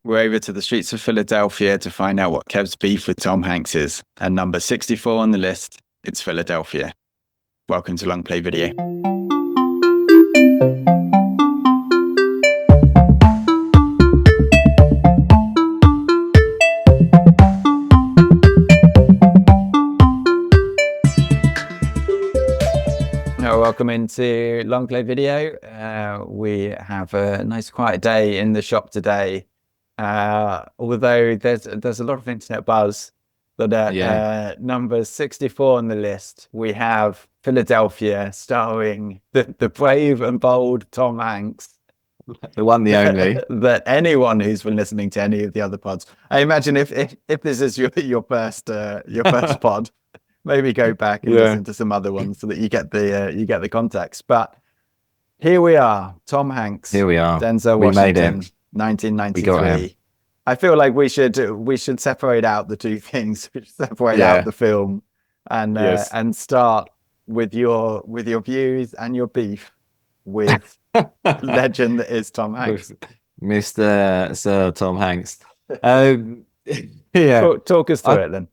We're over to the streets of Philadelphia to find out what Kev's beef with Tom Hanks is. And number 64 on the list, it's Philadelphia. Welcome to Long Play Video. Welcome into Long Play Video. We have a nice quiet day in the shop today. Although there's a lot of internet buzz, but at number 64 on the list, we have Philadelphia, starring the brave and bold Tom Hanks. The one, the only. That anyone who's been listening to any of the other pods, I imagine if this is your first pod, maybe go back and listen to some other ones so that you get the context. But here we are, Tom Hanks. Here we are. Denzel Washington, we made it. 1993. I feel like we should separate out the two things. We should separate out the film and start with your views and your beef with legend that is Tom Hanks. Mr. Sir Tom Hanks. Talk us through it then.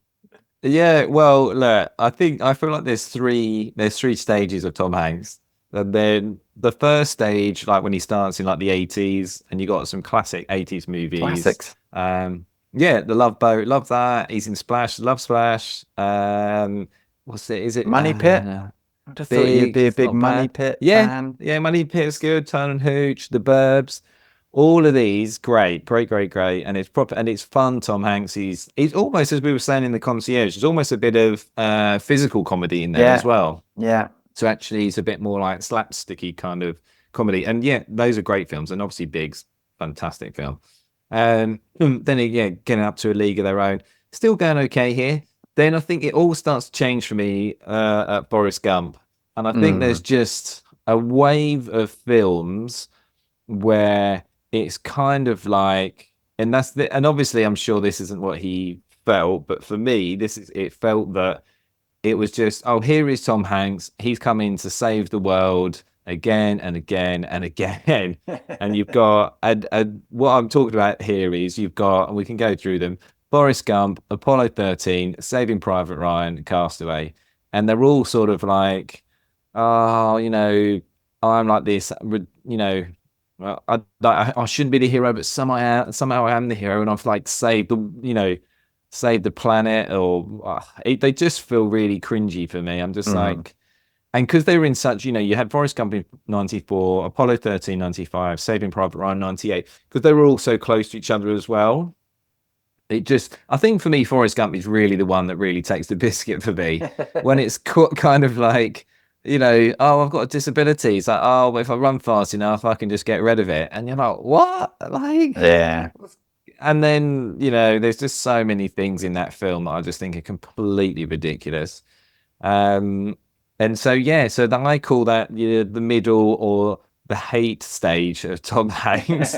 Yeah, well, look, I feel like there's three stages of Tom Hanks. And then the first stage, like when he starts in like the 80s, and you got some classic 80s movies. Classics. The Love Boat, love that. He's in Splash, love Splash. What's it? Is it Money Pit? I just thought you'd be a big Money Pit fan. Yeah, Money Pit's good. Turn and Hooch, The Burbs. All of these, great, and it's proper and it's fun. Tom Hanks, he's almost, as we were saying in the concierge, there's almost a bit of physical comedy in there as well. Yeah. So actually, it's a bit more like slapsticky kind of comedy, and those are great films, and obviously Big's fantastic film. Then getting up to A League of Their Own, still going okay here. Then I think it all starts to change for me at Forrest Gump, and I think there's just a wave of films where it's kind of like, and obviously I'm sure this isn't what he felt, but for me, it felt that it was just, here is Tom Hanks. He's coming to save the world again and again and again. And you've got, what I'm talking about here is you've got, and we can go through them, Forrest Gump, Apollo 13, Saving Private Ryan, Castaway. And they're all sort of like, I'm like this, well, I shouldn't be the hero, but somehow I am the hero, and I've like saved the planet, or they just feel really cringy for me. I'm just like, and because they were in such, you had Forrest Gump in 94, Apollo 13, 95, Saving Private Ryan 98, because they were all so close to each other as well. I think for me, Forrest Gump is really the one that really takes the biscuit for me when it's kind of like, I've got a disability. It's like, if I run fast enough, I can just get rid of it. And you're like, what? Yeah. And then, there's just so many things in that film that I just think are completely ridiculous. And so I call that the middle or the hate stage of Tom Hanks.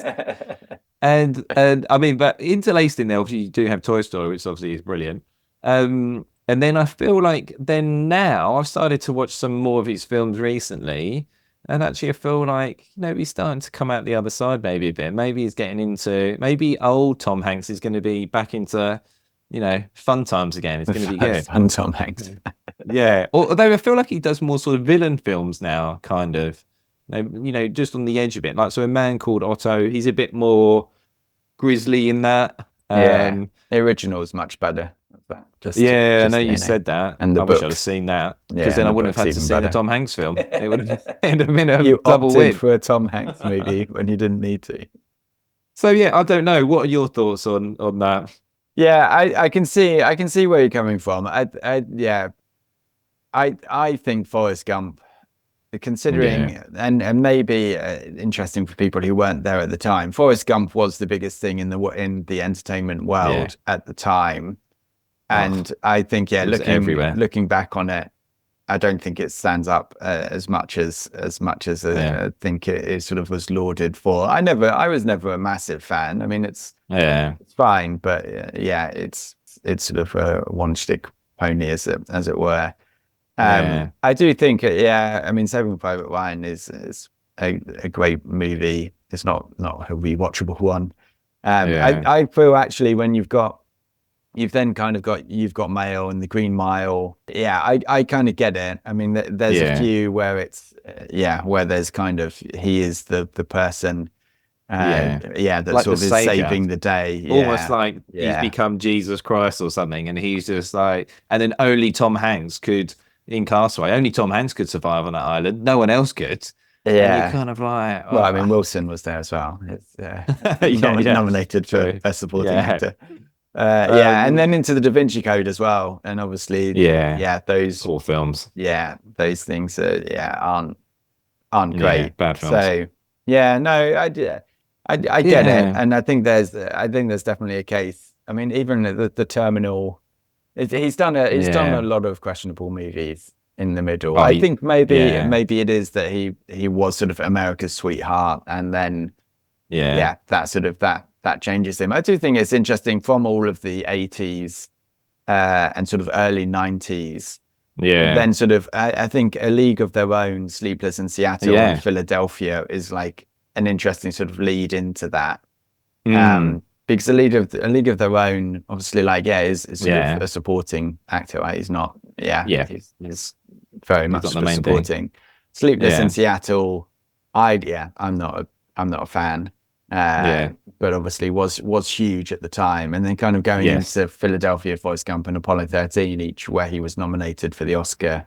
and I mean, but interlaced in there, obviously, you do have Toy Story, which obviously is brilliant. And then I feel like now I've started to watch some more of his films recently. And actually, I feel like, he's starting to come out the other side maybe a bit. Maybe he's getting into, maybe old Tom Hanks is going to be back into, fun times again. It's going to be good. Fun Tom Hanks. Yeah. Although I feel like he does more sort of villain films now, kind of, just on the edge a bit. Like, so A Man Called Otto, he's a bit more grisly in that. The original is much better. I know you said that. And I wish I'd have seen that, because then I wouldn't have had to see the Tom Hanks film. It would have been a double win for a Tom Hanks movie when you didn't need to. So I don't know. What are your thoughts on that? Yeah, I can see where you're coming from. I think Forrest Gump, considering and maybe interesting for people who weren't there at the time, Forrest Gump was the biggest thing in the entertainment world at the time. And I think, looking back on it, I don't think it stands up as much as I think it sort of was lauded for. I was never a massive fan. I mean, it's fine, but it's sort of a one-stick pony, as it were. I do think, I mean, Saving Private Ryan is a great movie. It's not a rewatchable one. I feel actually when you've then kind of got Mile and the Green Mile. Yeah, I kind of get it. I mean, there's a few where it's where there's kind of he is the person. That like sort of is saving the day. Almost like he's become Jesus Christ or something, and he's just like, and then only Tom Hanks could in Castaway. Only Tom Hanks could survive on that island. No one else could. Yeah, and you're kind of like, well, I mean, Wilson was there as well. It's nominated for Best Supporting Actor. And then into the Da Vinci Code as well, and obviously, those all films, those things aren't great, bad films. So I get it, and I think there's definitely a case. I mean, even the Terminal, he's done a lot of questionable movies in the middle. I think maybe it is that he was sort of America's sweetheart, and then that changes him. I do think it's interesting from all of the 80s and sort of early 90s. Then sort of I think A League of Their Own, Sleepless in Seattle, and Philadelphia is like an interesting sort of lead into that. Because A League of Their Own, obviously, like is sort of a supporting actor. Right? He's not. He's very much supporting. Sleepless in Seattle, I'm not a fan. But obviously was huge at the time, and then kind of going into Philadelphia, Forrest Gump, and Apollo 13 each, where he was nominated for the Oscar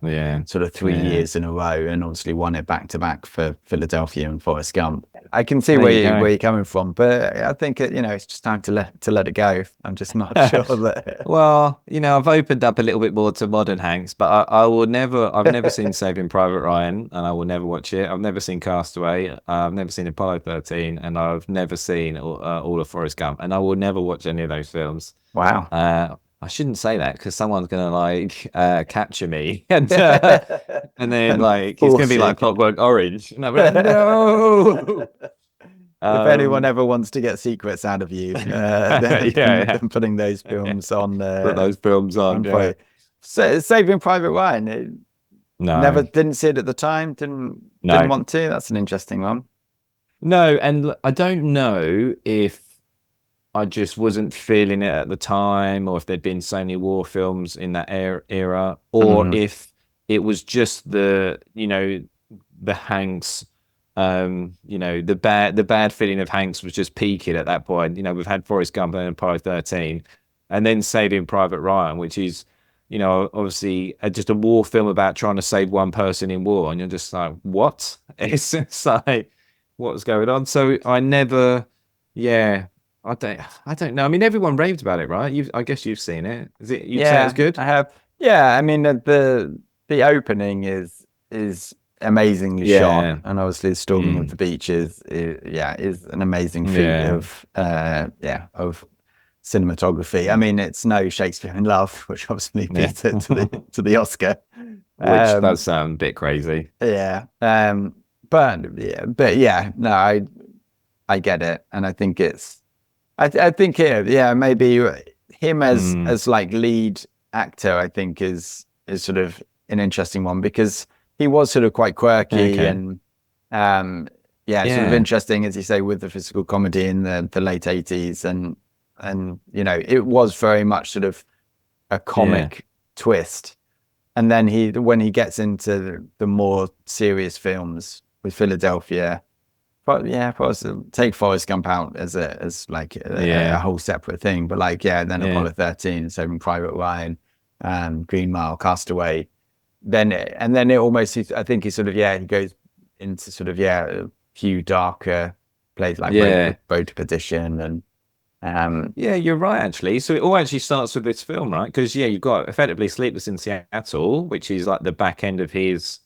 sort of 3 years in a row, and obviously won it back to back for Philadelphia and Forrest Gump. I can see where you're coming from, but I think it's just time to let it go. I'm just not sure that. Well, I've opened up a little bit more to modern Hanks, but I've never seen Saving Private Ryan, and I will never watch it. I've never seen Castaway. I've never seen Apollo 13, and I've never seen all of Forrest Gump, and I will never watch any of those films. Wow. I shouldn't say that because someone's gonna capture me, and then it's gonna be like Clockwork Orange. And I'm like, no. If anyone ever wants to get secrets out of you, then putting those films on. Put those films on. So, Saving Private Ryan. Didn't see it at the time. Didn't want to. That's an interesting one. No, and I don't know if I just wasn't feeling it at the time, or if there'd been so many war films in that era, or if it was just the Hanks, the bad feeling of Hanks was just peaking at that point. We've had Forrest Gump and Apollo 13, and then Saving Private Ryan, which is, obviously just a war film about trying to save one person in war, and you're just like, what? It's just like, what's going on? So I never, I don't know. I mean, everyone raved about it, right? I guess you've seen it. Is it? You'd say it's good? I have. Yeah, I mean, the opening is amazingly shot, and obviously the Storming of the Beach is an amazing feat of cinematography. I mean, it's no Shakespeare in Love, which obviously beats it to the Oscar, which does sound a bit crazy. I get it, and I think it's. I think maybe him as like lead actor, I think is sort of an interesting one, because he was sort of quite quirky and sort of interesting, as you say, with the physical comedy in the late 80s, and it was very much sort of a comic twist. And then when he gets into the more serious films with Philadelphia, take Forrest Gump out as a whole separate thing, but then Apollo 13, Saving Private Ryan, Green Mile, Castaway, then it almost, I think he sort of he goes into sort of a few darker plays like Road to Perdition, and you're right, actually. So it all actually starts with this film, right? Because you've got effectively Sleepless in Seattle, which is like the back end of his,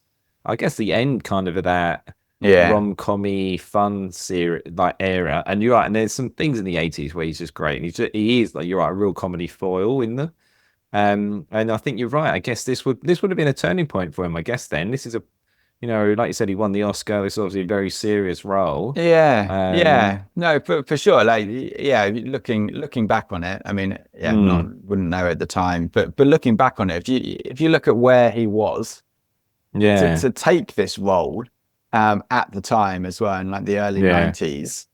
I guess, the end kind of that rom-commy fun series era. And you're right, and there's some things in the 80s where he's just great, and he is like, you're right, a real comedy foil in them. And I think you're right. I guess this would have been a turning point for him. I guess then this is a, like you said, he won the Oscar. This is obviously a very serious role. No, for sure. Looking back on it, I mean, wouldn't know at the time, but looking back on it, if you look at where he was, to take this role at the time as well, in like the early 90s,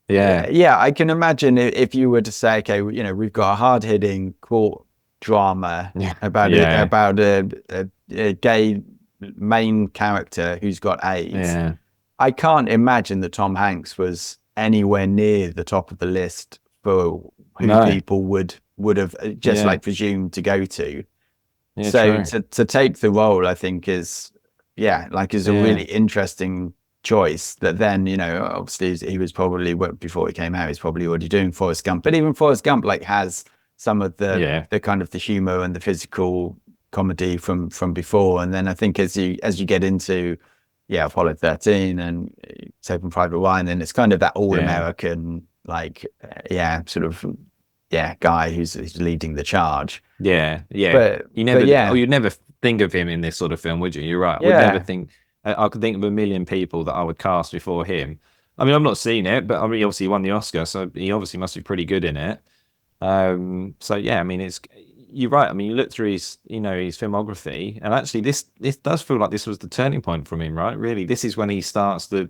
Yeah, I can imagine if you were to say, okay, you know, we've got a hard-hitting court drama about a gay main character who's got AIDS. I can't imagine that Tom Hanks was anywhere near the top of the list for who people would have just like presumed to go to. So to take the role, I think is a really interesting choice. That then, you know, obviously he was probably, before he came out, he's probably already doing Forrest Gump, but even Forrest Gump like has some of the kind of the humor and the physical comedy from before. And then I think as you get into Apollo 13 and Saving Private Ryan, then it's kind of that all-American guy who's leading the charge. But you'd never think of him in this sort of film, would you? You're right. I would never think. I could think of a million people that I would cast before him. I mean, I've not seen it, but I mean, obviously he won the Oscar, so he obviously must be pretty good in it. So yeah, I mean, you're right. I mean, you look through his filmography, and actually this does feel like this was the turning point from him, right? Really, this is when he starts to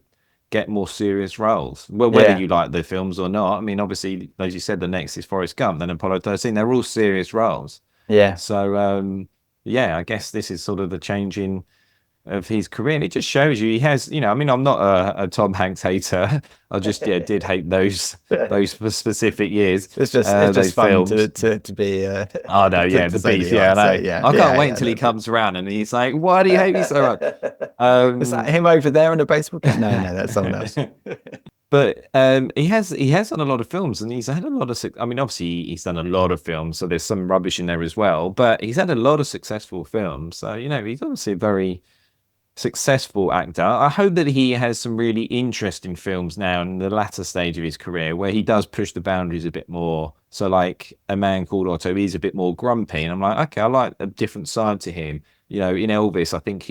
get more serious roles. Well, whether you like the films or not. I mean, obviously, as you said, the next is Forrest Gump, then Apollo 13. They're all serious roles. Yeah. So I guess this is sort of the changing of his career, and it just shows you he has, you know, I mean, I'm not a Tom Hanks hater. I just did hate those specific years. It's just fun to be oh no, the beef, I can't wait until he comes around and he's like, why do you hate me so much? Is that him over there in a baseball game? No, that's someone else. But he has done a lot of films, and he's had a lot of, I mean, obviously he's done a lot of films, so there's some rubbish in there as well, but he's had a lot of successful films. So, you know, he's obviously a very successful actor. I hope that he has some really interesting films now in the latter stage of his career where he does push the boundaries a bit more. So like A Man Called Otto, he's a bit more grumpy, and I'm like, okay, I like a different side to him. You know, in Elvis, I think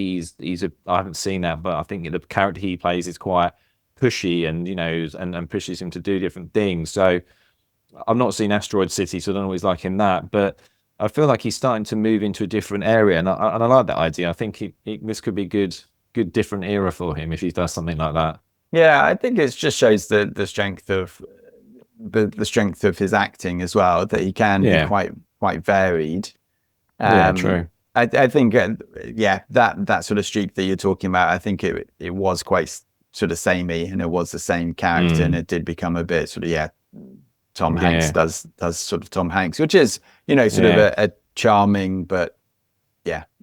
I haven't seen that, but I think the character he plays is quite pushy, and, you know, and pushes him to do different things. So I've not seen Asteroid City, so I don't always like him that, but I feel like he's starting to move into a different area, and I like that idea. I think this could be good different era for him if he does something like that. Yeah, I think it just shows the strength of the strength of his acting as well, that he can be quite varied. True. I think that sort of streak that you're talking about, I think it was quite sort of samey, and it was the same character, and it did become a bit sort of Tom Hanks does sort of Tom Hanks, which is, you know, sort of a charming but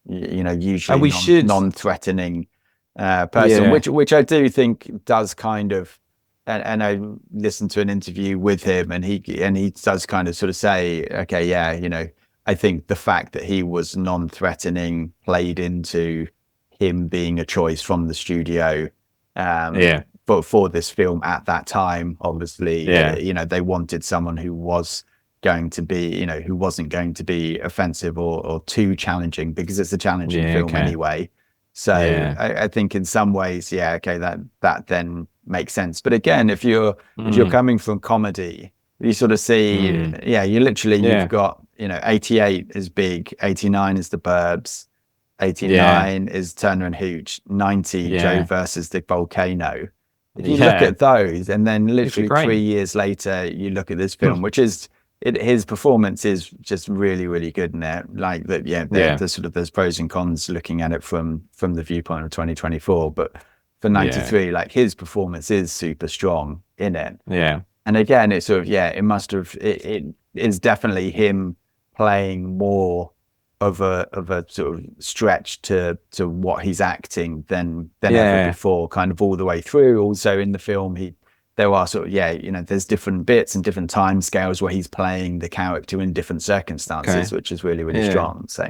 usually non-threatening person, which I do think does kind of, and I listened to an interview with him, and he does kind of sort of say, okay, you know, I think the fact that he was non-threatening played into him being a choice from the studio. But for this film at that time, obviously, you know, they wanted someone who was going to be, you know, who wasn't going to be offensive or too challenging, because it's a challenging film anyway. So I think in some ways, that then makes sense. But again, if you're coming from comedy, you sort of see, you've got, you know, 88 is Big, 89 is The Burbs, 89 is Turner and Hooch, 90 Joe versus the Volcano. If you look at those, and then literally 3 years later, you look at this film, which is his performance is just really, really good in it. Like that, there's sort of, there's pros and cons looking at it from the viewpoint of 2024. But for 93, like his performance is super strong in it. Yeah. And again, it's sort of it must have it is definitely him playing more of a sort of stretch to what he's acting than ever before, kind of all the way through. Also in the film, there are sort of you know, there's different bits and different time scales where he's playing the character in different circumstances, which is really, really strong. So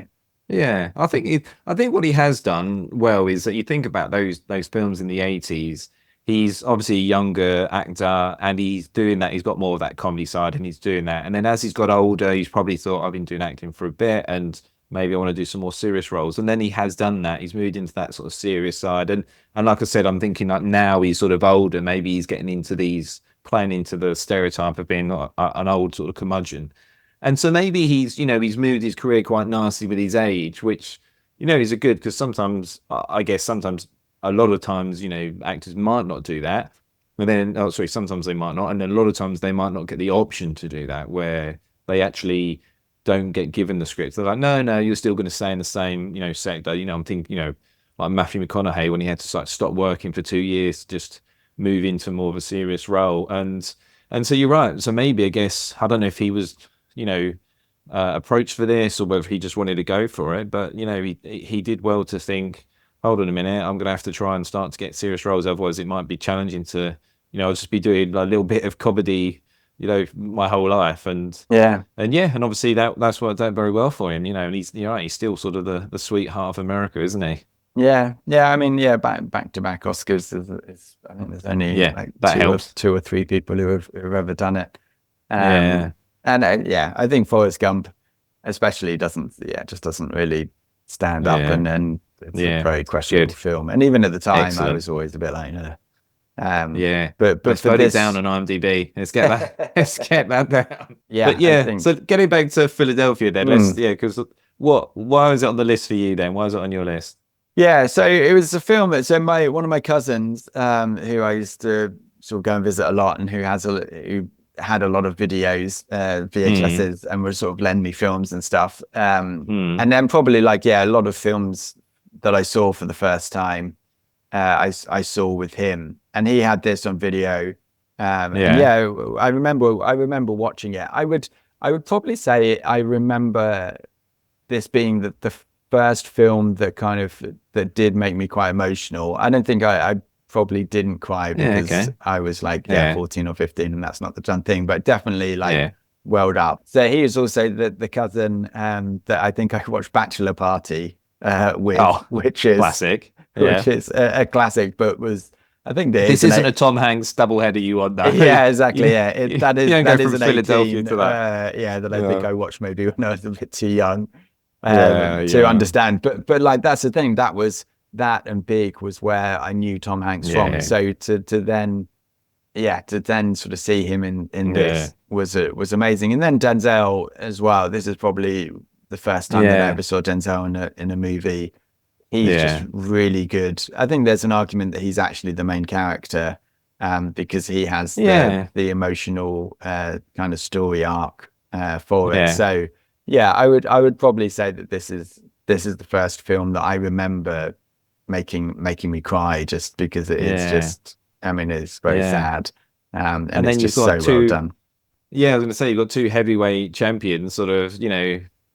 I think what he has done well is that you think about those films in the 80s. He's obviously a younger actor, and he's doing that. He's got more of that comedy side, and he's doing that. And then as he's got older, he's probably thought, I've been doing acting for a bit, and maybe I want to do some more serious roles. And then he has done that. He's moved into that sort of serious side. And like I said, I'm thinking like now he's sort of older. Maybe he's getting into playing into the stereotype of being an old sort of curmudgeon. And so maybe he's moved his career quite nicely with his age, which, you know, is a good, because sometimes, I guess sometimes, a lot of times, you know, actors might not do that. And then, oh, sorry, sometimes they might not. And then a lot of times they might not get the option to do that, where they actually don't get given the script. They're like, no, you're still going to stay in the same, sector. I'm thinking, like Matthew McConaughey, when he had to like stop working for 2 years to just move into more of a serious role. And so you're right. So maybe, I guess, I don't know if he was, approached for this or whether he just wanted to go for it. But, he did well to think, hold on a minute, I'm going to have to try and start to get serious roles. Otherwise, it might be challenging to, I'll just be doing a little bit of comedy, my whole life. And obviously that's worked out very well for him, and he's still sort of the sweetheart of America, isn't he? Yeah. I mean, back to back Oscars. I think there's only two or three people who've ever done it. And I think Forrest Gump, especially, just doesn't really stand up, and it's a very questionable film. And even at the time, I was always a bit like, but let's put it down on IMDb. Let's get that down. But so getting back to Philadelphia then, because why was it on the list for you then? Why was it on your list? Yeah, so it was a film that one of my cousins, who I used to sort of go and visit a lot, and who had a lot of videos, VHSs, and would sort of lend me films and stuff. And then probably a lot of films that I saw for the first time, I saw with him, and he had this on video. I remember watching it. I would probably say I remember this being the first film that did make me quite emotional. I don't think I probably didn't cry because I was 14 or 15, and that's not the done thing, but definitely welled up. So he is also the cousin that I think I watched Bachelor Party with, which is classic. Which is a classic, but was, I think this isn't a Tom Hanks doubleheader you want that. Yeah, exactly. Yeah, that is an Philadelphia 18 to that. that I think I watched maybe when I was a bit too young to understand. But that's the thing. That and Big was where I knew Tom Hanks from. So to then sort of see him in this was amazing. And then Denzel as well. This is probably the first time that I ever saw Denzel in a movie. He's just really good. I think there's an argument that he's actually the main character, because he has the emotional kind of story arc for it. So I would probably say that this is the first film that I remember making me cry, just because it's just, I mean, it's very sad, and then it's just so well done. I was going to say, you've got two heavyweight champions, sort of,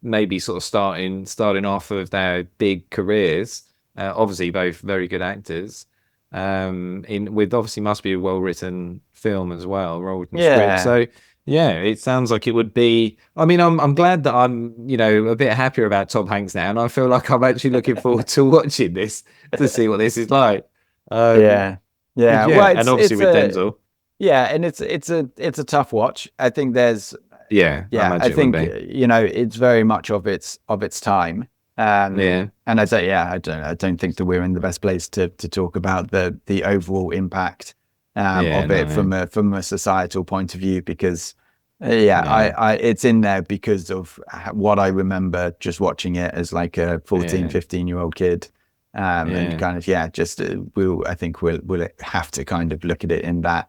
maybe sort of starting off of their big careers. Obviously, both very good actors. With obviously must be a well-written film as well, well-written script. So it sounds like it would be. I mean, I'm glad that I'm a bit happier about Tom Hanks now, and I feel like I'm actually looking forward to watching this to see what this is like. Well, and obviously with Denzel. Yeah, and it's a tough watch. I think there's I think it's very much of its time. And I say I don't think that we're in the best place to talk about the overall impact of it from a societal point of view, because I it's in there because of what I remember just watching it as like a 14, 15-year-old kid. And kind of just I think we'll have to kind of look at it in that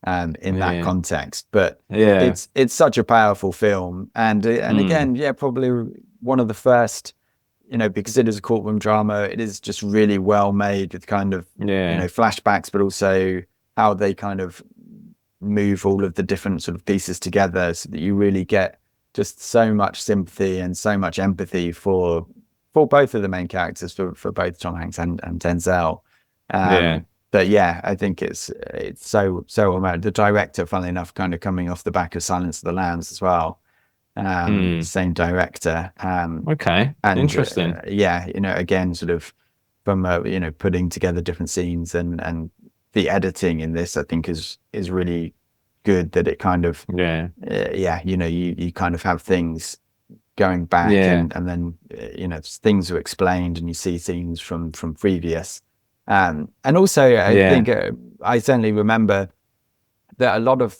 context. But it's such a powerful film, and again probably one of the first, because it is a courtroom drama, it is just really well made with kind of flashbacks, but also how they kind of move all of the different sort of pieces together, so that you really get just so much sympathy and so much empathy for both of the main characters, for both Tom Hanks and Denzel. But I think it's so amazing. The director, funnily enough, kind of coming off the back of Silence of the Lambs as well. Same director. And interesting. Again, sort of from putting together different scenes, and the editing in this, I think, is really good. That it kind of you kind of have things going back, and then things are explained, and you see scenes from previous. And also, I think I certainly remember that a lot of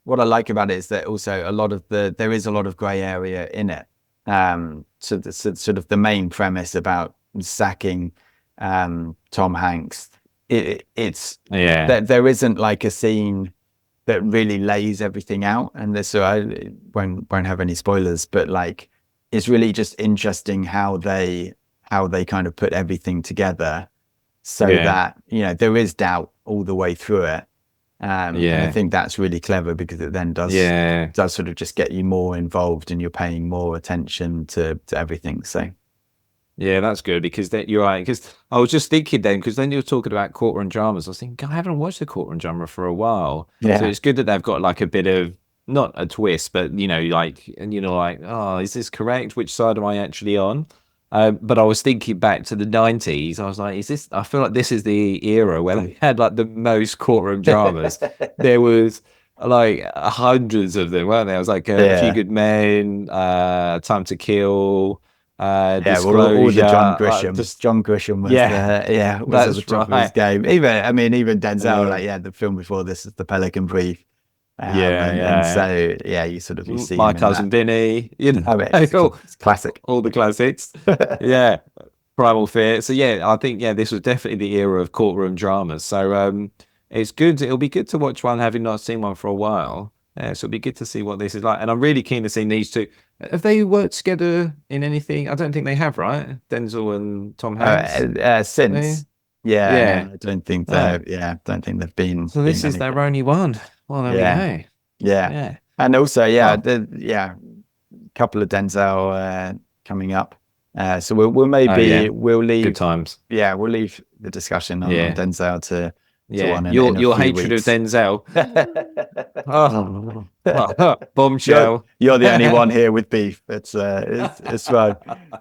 what I like about it is that also there is a lot of grey area in it. So the sort of the main premise about sacking Tom Hanks it's there isn't like a scene that really lays everything out, and this, so I won't have any spoilers, but like it's really just interesting how they kind of put everything together so that, you know, there is doubt all the way through it. And I think that's really clever, because it then does sort of just get you more involved, and you're paying more attention to everything. So yeah, that's good, because you're right. Because I was just thinking then, because then you were talking about courtroom dramas, I was thinking, God, I haven't watched a courtroom drama for a while. So it's good that they've got like a bit of, not a twist, but, you know, like, and you know, like, oh, is this correct? Which side am I actually on? But I was thinking back to the 90s. I was like, I feel like this is the era where they had like the most courtroom dramas. There was like hundreds of them, weren't there? I was like A Few Good Men, Time to Kill, Disclosure. All the John Grisham. John Grisham was was at the top of his game. Even Denzel, like the film before this is The Pelican Brief. So you sort of, you see My Cousin Vinny, you know, it's classic, all the classics. Primal Fear. So I think this was definitely the era of courtroom dramas. So it's good. It'll be good to watch one, having not seen one for a while. So it'll be good to see what this is like. And I'm really keen to see these two. Have they worked together in anything? I don't think they have, right? Denzel and Tom Hanks. Since. I don't think don't think they've been. So this is their only one. Well, there we go. And also, a couple of Denzel coming up. So we'll maybe we'll leave good times. Yeah, we'll leave the discussion on Denzel to one your hatred weeks. of Denzel. Bombshell. You're the only one here with beef. It's fine.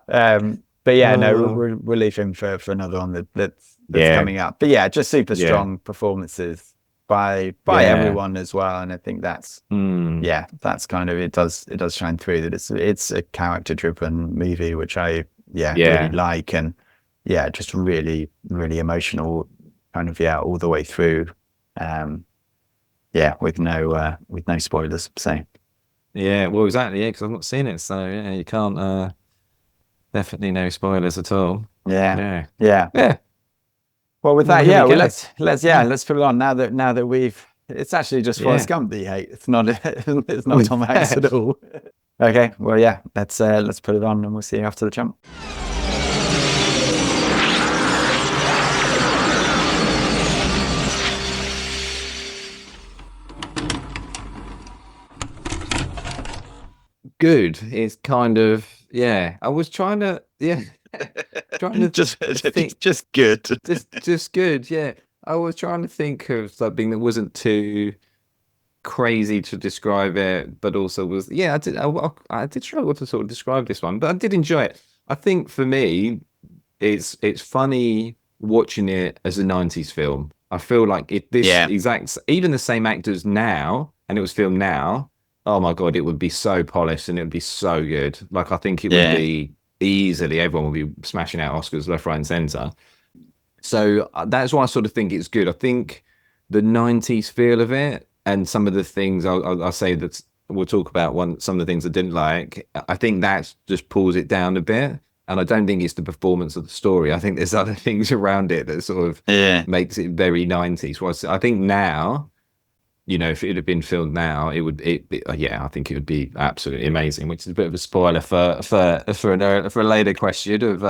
But we'll leave him for another one that's coming up. But just super strong performances by everyone as well, and I think that's that's kind of, it does shine through that it's a character driven movie, which I really like, and just really emotional, kind of all the way through, with no spoilers. So well, exactly, because I've not seen it, so you can't definitely no spoilers at all. Well, with that, let's put it on now that we've. It's actually just Forrest Gump that you hate. It's not Tom Hanks at all. Okay, well, let's put it on, and we'll see you after the jump. Good. It's kind of I was trying to trying to just think, just good. just good. I was trying to think of something that wasn't too crazy to describe it, but also was I did struggle to sort of describe this one, but I did enjoy it. I think for me, it's funny watching it as a 90s film. I feel like even the same actors now, and it was filmed now, oh my God, it would be so polished and it would be so good. Like, I think it would be easily, everyone would be smashing out Oscars left, right, and center. So that's why I sort of think it's good. I think the 90s feel of it, and some of the things I'll say that we'll talk about, some of the things I didn't like, I think that just pulls it down a bit. And I don't think it's the performance of the story. I think there's other things around it that sort of makes it very 90s. So I think now, you know, if it had been filmed now, I think it would be absolutely amazing. Which is a bit of a spoiler for a later question of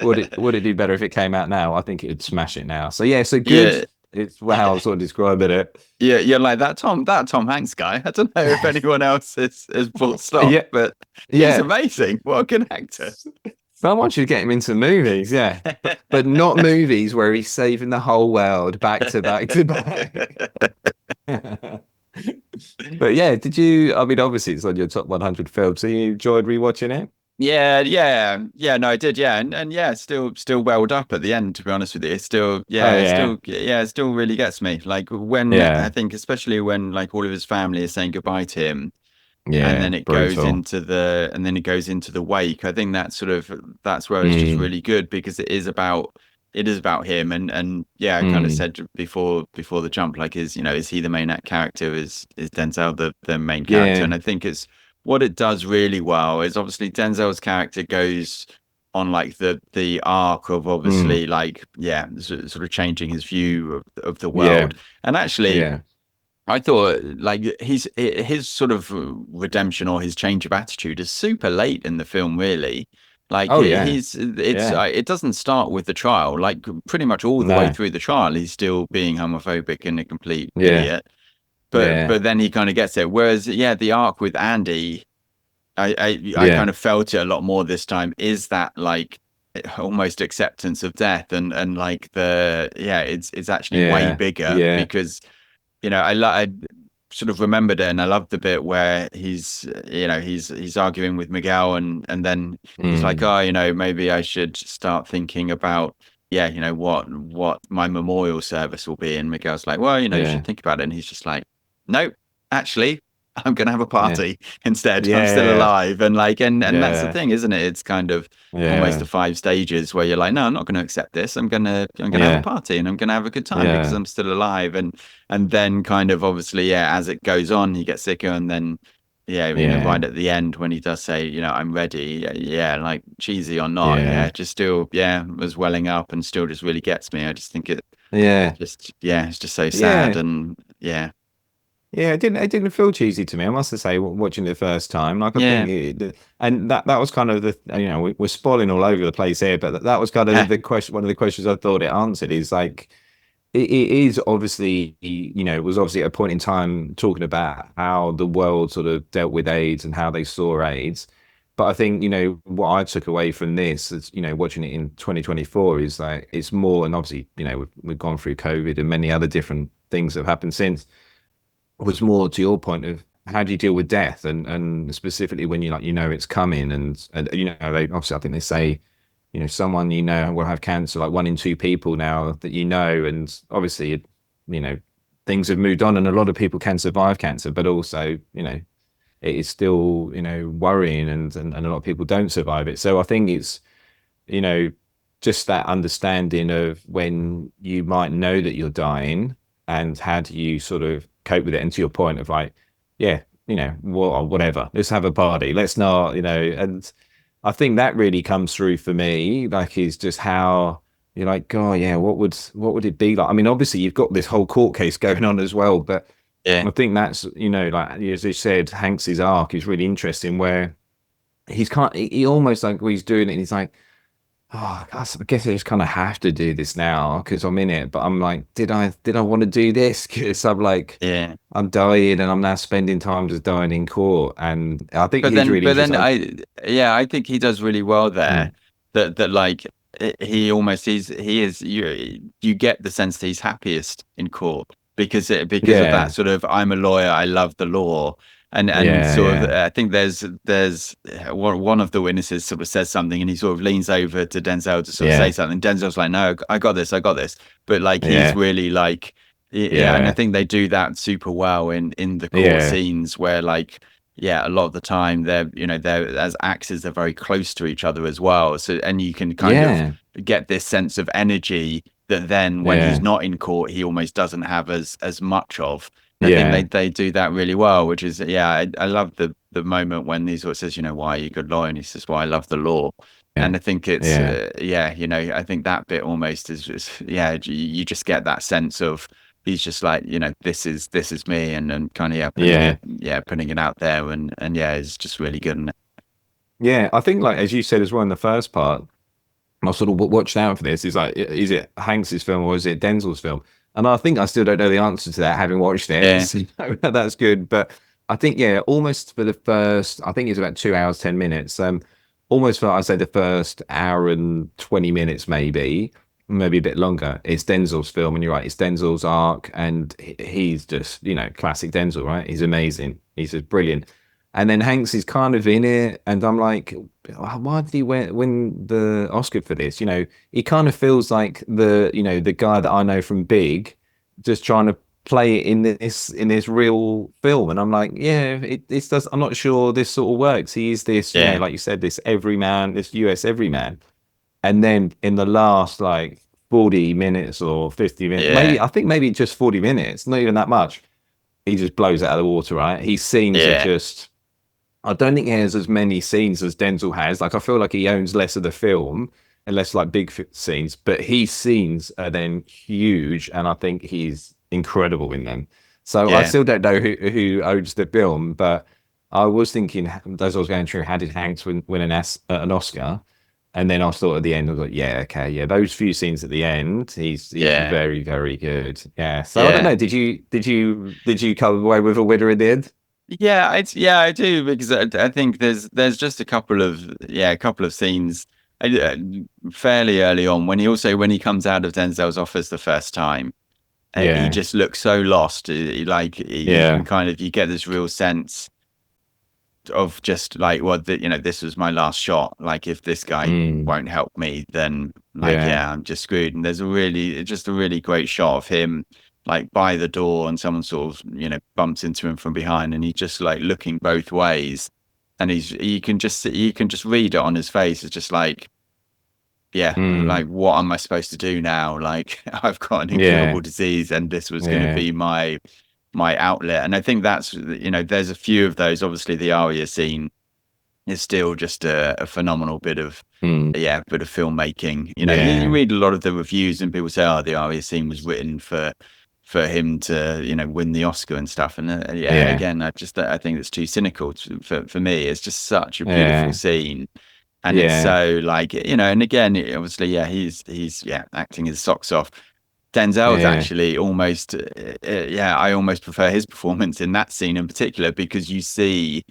would it do better if it came out now? I think it would smash it now. So so good. Yeah. It's how I'm sort of describing it. Yeah, you're like that Tom Hanks guy. I don't know if anyone else has brought stock, but he's amazing. What a good actor. Someone should get him into movies, but not movies where he's saving the whole world back to back to back. But did you? I mean, obviously it's on your top 100 films. So you enjoyed rewatching it? No, I did, and still welled up at the end. To be honest with you, it still really gets me. Like when I think, especially when like all of his family is saying goodbye to him, and then it goes into the wake. I think that's where it's just really good, because it is about him, and I kind of said before the jump, like, is he the main character? Is Denzel the main character? And I think it's what it does really well is, obviously Denzel's character goes on like the arc of obviously like sort of changing his view of the world. And actually I thought like his sort of redemption or his change of attitude is super late in the film, really. Like it doesn't start with the trial. Like pretty much all the way through the trial, he's still being homophobic and a complete idiot. But then he kind of gets it. Whereas the arc with Andy, I kind of felt it a lot more this time. Is that like almost acceptance of death and like it's actually way bigger because. I sort of remembered it, and I loved the bit where he's arguing with Miguel, and then he's like, oh, maybe I should start thinking about, what my memorial service will be. And Miguel's like, well, you should think about it. And he's just like, nope, actually, I'm gonna have a party instead. I'm still alive, and like, and that's the thing, isn't it? It's kind of almost the 5 stages where you're like, no, I'm not going to accept this. I'm gonna have a party, and I'm gonna have a good time because I'm still alive. And then kind of obviously, as it goes on, he gets sicker, and then right at the end when he does say, I'm ready. Like cheesy or not, just still was welling up and still just really gets me. I just think it it's just so sad and Yeah, it didn't feel cheesy to me. I must say, watching it the first time, like I think, and that was kind of the we're spoiling all over the place here, but that was kind of the question. One of the questions I thought it answered is like, it is obviously, it was obviously at a point in time talking about how the world sort of dealt with AIDS and how they saw AIDS. But I think, what I took away from this is, watching it in 2024 is like, it's more, and obviously, we've gone through COVID and many other different things that have happened since. Was more to your point of how do you deal with death and specifically when it's coming and they obviously I think they say someone will have cancer, like 1 in 2 people now that and obviously things have moved on and a lot of people can survive cancer, but also it is still worrying and a lot of people don't survive it. So I think it's just that understanding of when you might know that you're dying and how do you sort of cope with it. And to your point of like, whatever, let's have a party. Let's not, and I think that really comes through for me, like, is just how you're like, oh yeah, what would it be like? I mean, obviously you've got this whole court case going on as well, but I think that's, like, as you said, Hanks's arc is really interesting where he almost like he's doing it and he's like, oh, I guess I just kind of have to do this now because I'm in it. But I'm like, did I want to do this? Because I'm like, I'm dying and I'm now spending time just dying in court. And I think I think he does really well there. That like he is you get the sense that he's happiest in court because of that sort of, I'm a lawyer, I love the law. And I think there's one of the witnesses sort of says something and he sort of leans over to Denzel to sort of say something. Denzel's like, no, I got this. But like, he's really like, and I think they do that super well in the court scenes where like, a lot of the time they're as actors, they're very close to each other as well. So, and you can kind of get this sense of energy that then when he's not in court, he almost doesn't have as much of. I think they do that really well, which is, I love the moment when he sort of says, why are you a good lawyer? And he says, well, I love the law. And I think it's, I think that bit almost is just, you just get that sense of, he's just like, this is me and kind of, putting it out there and it's just really good. Isn't it? Yeah, I think like, as you said as well in the first part, I sort of watched out for this, is like, is it Hanks's film or is it Denzel's film? And I think I still don't know the answer to that, having watched it. So, that's good. But I think, almost for the first, I think it's about 2 hours, 10 minutes. Almost for, I'd say, the first hour and 20 minutes, maybe a bit longer. It's Denzel's film. And you're right, it's Denzel's arc. And he's just, classic Denzel, right? He's amazing. He's just brilliant. And then Hanks is kind of in it. And I'm like, why did he win the Oscar for this? He kind of feels like the guy that I know from Big, just trying to play it in this real film. And I'm like, this does. I'm not sure this sort of works. He is this, like you said, this everyman, this US everyman. And then in the last like 40 minutes or 50 minutes, I think maybe just 40 minutes, not even that much, he just blows it out of the water, right? His scenes are just I don't think he has as many scenes as Denzel has. Like, I feel like he owns less of the film and less like big scenes, but his scenes are then huge, and I think he's incredible in them. So I Yeah. still don't know who owns the film, but I was thinking, as I was going through, how did Hanks win an Oscar? And then I thought at the end, I was like, yeah, okay, yeah, those few scenes at the end, he's Yeah. very, very good. Yeah. So I don't Yeah. know. Did you come away with a winner in the end? I do, because I think there's just a couple of scenes fairly early on when when he comes out of Denzel's office the first time, he Yeah. just looks so lost. You can Yeah. you get this real sense of just like, well, this was my last shot. Like, if this guy Mm. won't help me, then like, Yeah. yeah, I'm just screwed. And there's just a really great shot of him like by the door, and someone sort of, bumps into him from behind, and he's just like looking both ways, and you can just read it on his face. It's just like, yeah, Mm. like, what am I supposed to do now? Like, I've got an incurable Yeah. disease, and this was going to Yeah. be my outlet. And I think that's, there's a few of those. Obviously, the Aria scene is still just a phenomenal Mm. bit of filmmaking. You Yeah. read a lot of the reviews, and people say, "Oh, the Aria scene was written for him to, win the Oscar and stuff." And Yeah. again, I think it's too cynical for me. It's just such a beautiful Yeah. scene, and it's Yeah. so like, and again, obviously, yeah, he's acting his socks off. Denzel's Yeah. actually almost, I almost prefer his performance in that scene in particular, because you see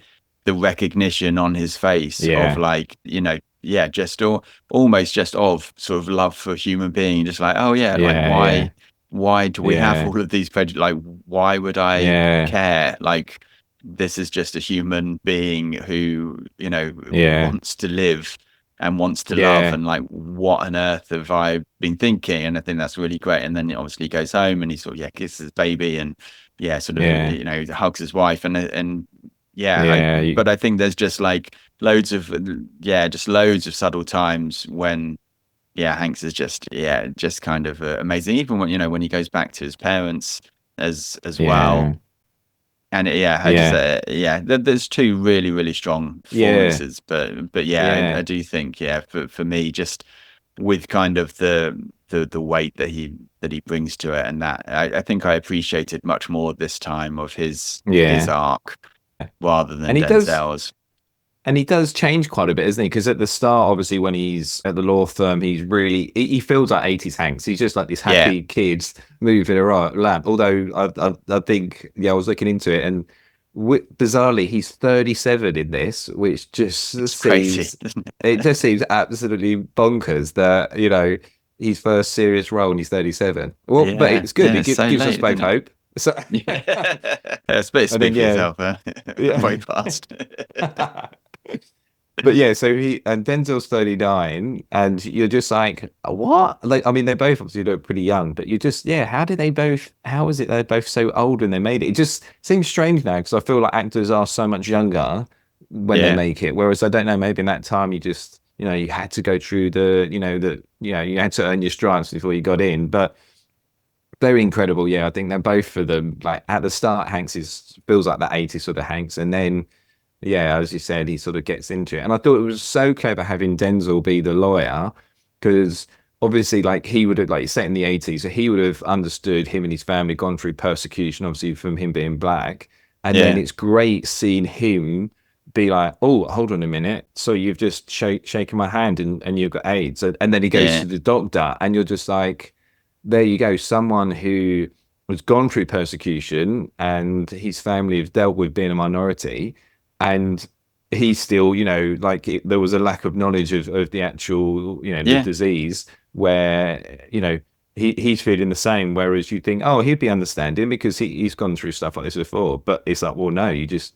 the recognition on his face of, Yeah. like, just almost just of sort of love for human being, just like, oh yeah, like, Yeah. Yeah. why do we have Yeah. all of these prejudices? Like, why would I Yeah. care? Like, this is just a human being who, Yeah. wants to live and wants to love, Yeah. and like, what on earth have I been thinking? And I think that's really great. And then obviously he goes home, and he sort of, kisses his baby, and sort of, Yeah. hugs his wife, and Yeah. but I think there's just like loads of subtle times when, Hanks is just kind of amazing. Even when, when he goes back to his parents as well. Yeah. And I just, Yeah. there's two really, really strong Yeah. performances, but I Yeah. do think, for me, just with kind of the weight that he brings to it, and that I think I appreciated much more this time of his Yeah. arc rather than And he does. Denzel's. And he does change quite a bit, isn't he? Because at the start, obviously, when he's at the law firm, he feels like 80s Hanks. He's just like this Yeah, happy kid moving around lab. Although I think, I was looking into it, and bizarrely, he's 37 in this, which just it's crazy, seems, isn't it? it just seems absolutely bonkers that, his first serious role and he's 37. Well, but Yeah, it's good. It it's so gives us late, both isn't it? hope. So, Yeah, speak and then, for yourself, huh? yeah. Way past. But yeah, so Denzel's 39, and you're just like, what? Like, I mean, they both obviously look pretty young, but you just, how is it they're both so old when they made it? It just seems strange now, because I feel like actors are so much younger when they Yeah, make it. Whereas I don't know, maybe in that time you just, you had to go through you had to earn your stripes before you got in. But very incredible. Yeah, I think they're both for them. Like at the start, feels like that 80s sort of Hanks, and then as you said, he sort of gets into it. And I thought it was so clever having Denzel be the lawyer, because obviously, like, he would have, like, set in the 80s, so he would have understood, him and his family gone through persecution, obviously, from him being black. And then yeah, it's great seeing him be like, oh, hold on a minute. So you've just shaken my hand, and you've got AIDS. And then he goes yeah, to the doctor, and you're just like, there you go. Someone who has gone through persecution, and his family have dealt with being a minority, and he still, like, there was a lack of knowledge of the actual, the yeah, disease, where, he's feeling the same. Whereas you think, oh, he'd be understanding because he's gone through stuff like this before. But it's like, well, no, you just,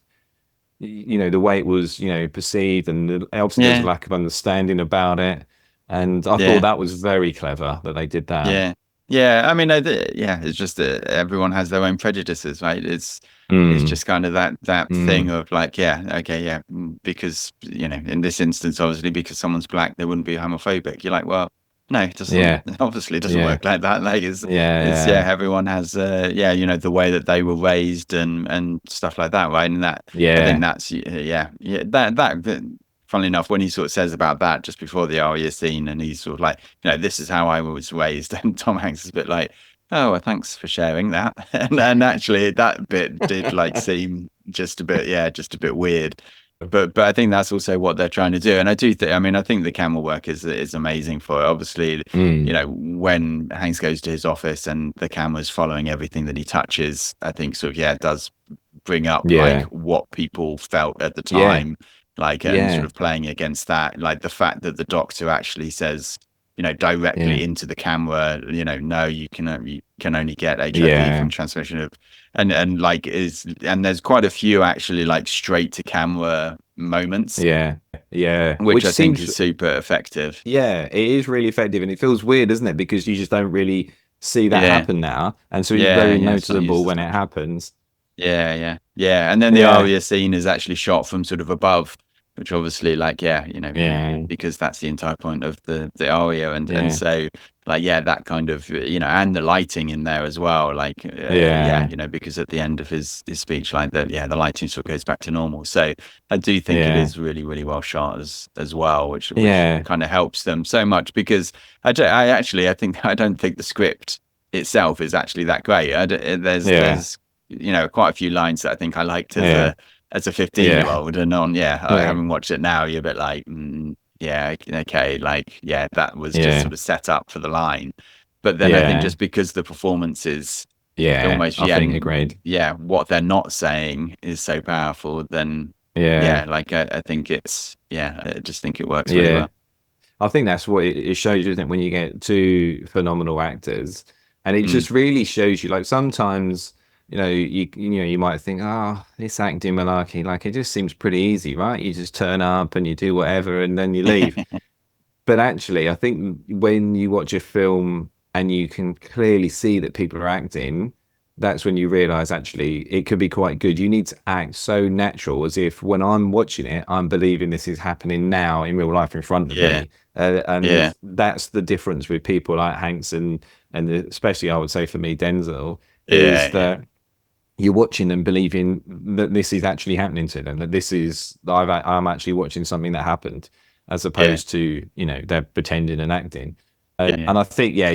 the way it was, perceived, and obviously there's a yeah, lack of understanding about it. And I thought yeah, that was very clever that they did that. yeah, I mean, it's just that everyone has their own prejudices, right? It's Mm, just kind of that thing mm, of like, okay, because in this instance, obviously, because someone's black, they wouldn't be homophobic. You're like, well, No, it doesn't. Yeah. Obviously, it doesn't Yeah. work like that. Like Yeah. everyone has, you know, the way that they were raised and stuff like that, right? And that, I Yeah. think that's, that. Funnily enough, when he sort of says about that just before the Arya scene, and he's sort of like, you know, this is how I was raised, and Tom Hanks is a bit like, oh, well, thanks for sharing that, and actually that bit did like seem just a bit, just a bit weird. But I think that's also what they're trying to do, and I do think, I mean, I think the camera work is amazing for it. Obviously, you know, when Hanks goes to his office and the camera's following everything that he touches, I think sort of it does bring up like what people felt at the time, like, and sort of playing against that, like the fact that the doctor actually says, you know, directly into the camera, you know, no, you can only get HIV from transmission of, and like and there's quite a few actually like straight to camera moments, which I think is super effective. It is really effective, and it feels weird, doesn't it, because you just don't really see that happen now, and so it's very noticeable when it happens. And then the Arya scene is actually shot from sort of above, which obviously, like, you know, because that's the entire point of the Arya, and so like, that kind of, you know, and the lighting in there as well, like, you know, because at the end of his speech, like the lighting sort of goes back to normal. So I do think it is really, really well shot as well, which kind of helps them so much, because I don't think the script itself is actually that great. There's you know, quite a few lines that I think I liked as a 15-year-old, and having watched it now, you're a bit like, okay, like, that was just sort of set up for the line. But then I think just because the performance is almost, I think agreed. What they're not saying is so powerful, then like I think it's I just think it works really well. I think that's what it shows you, isn't it, when you get two phenomenal actors, and it just really shows you, like, sometimes, you know, you might think, oh, this acting malarkey, like, it just seems pretty easy, right? You just turn up and you do whatever and then you leave. But actually, I think when you watch a film and you can clearly see that people are acting, that's when you realize actually it could be quite good. You need to act so natural, as if when I'm watching it, I'm believing this is happening now in real life in front of me. And that's the difference with people like Hanks and especially, I would say, for me, Denzel, is that you're watching and believing that this is actually happening to them, that this is, I'm actually watching something that happened, as opposed to, you know, they're pretending and acting. And I think, you're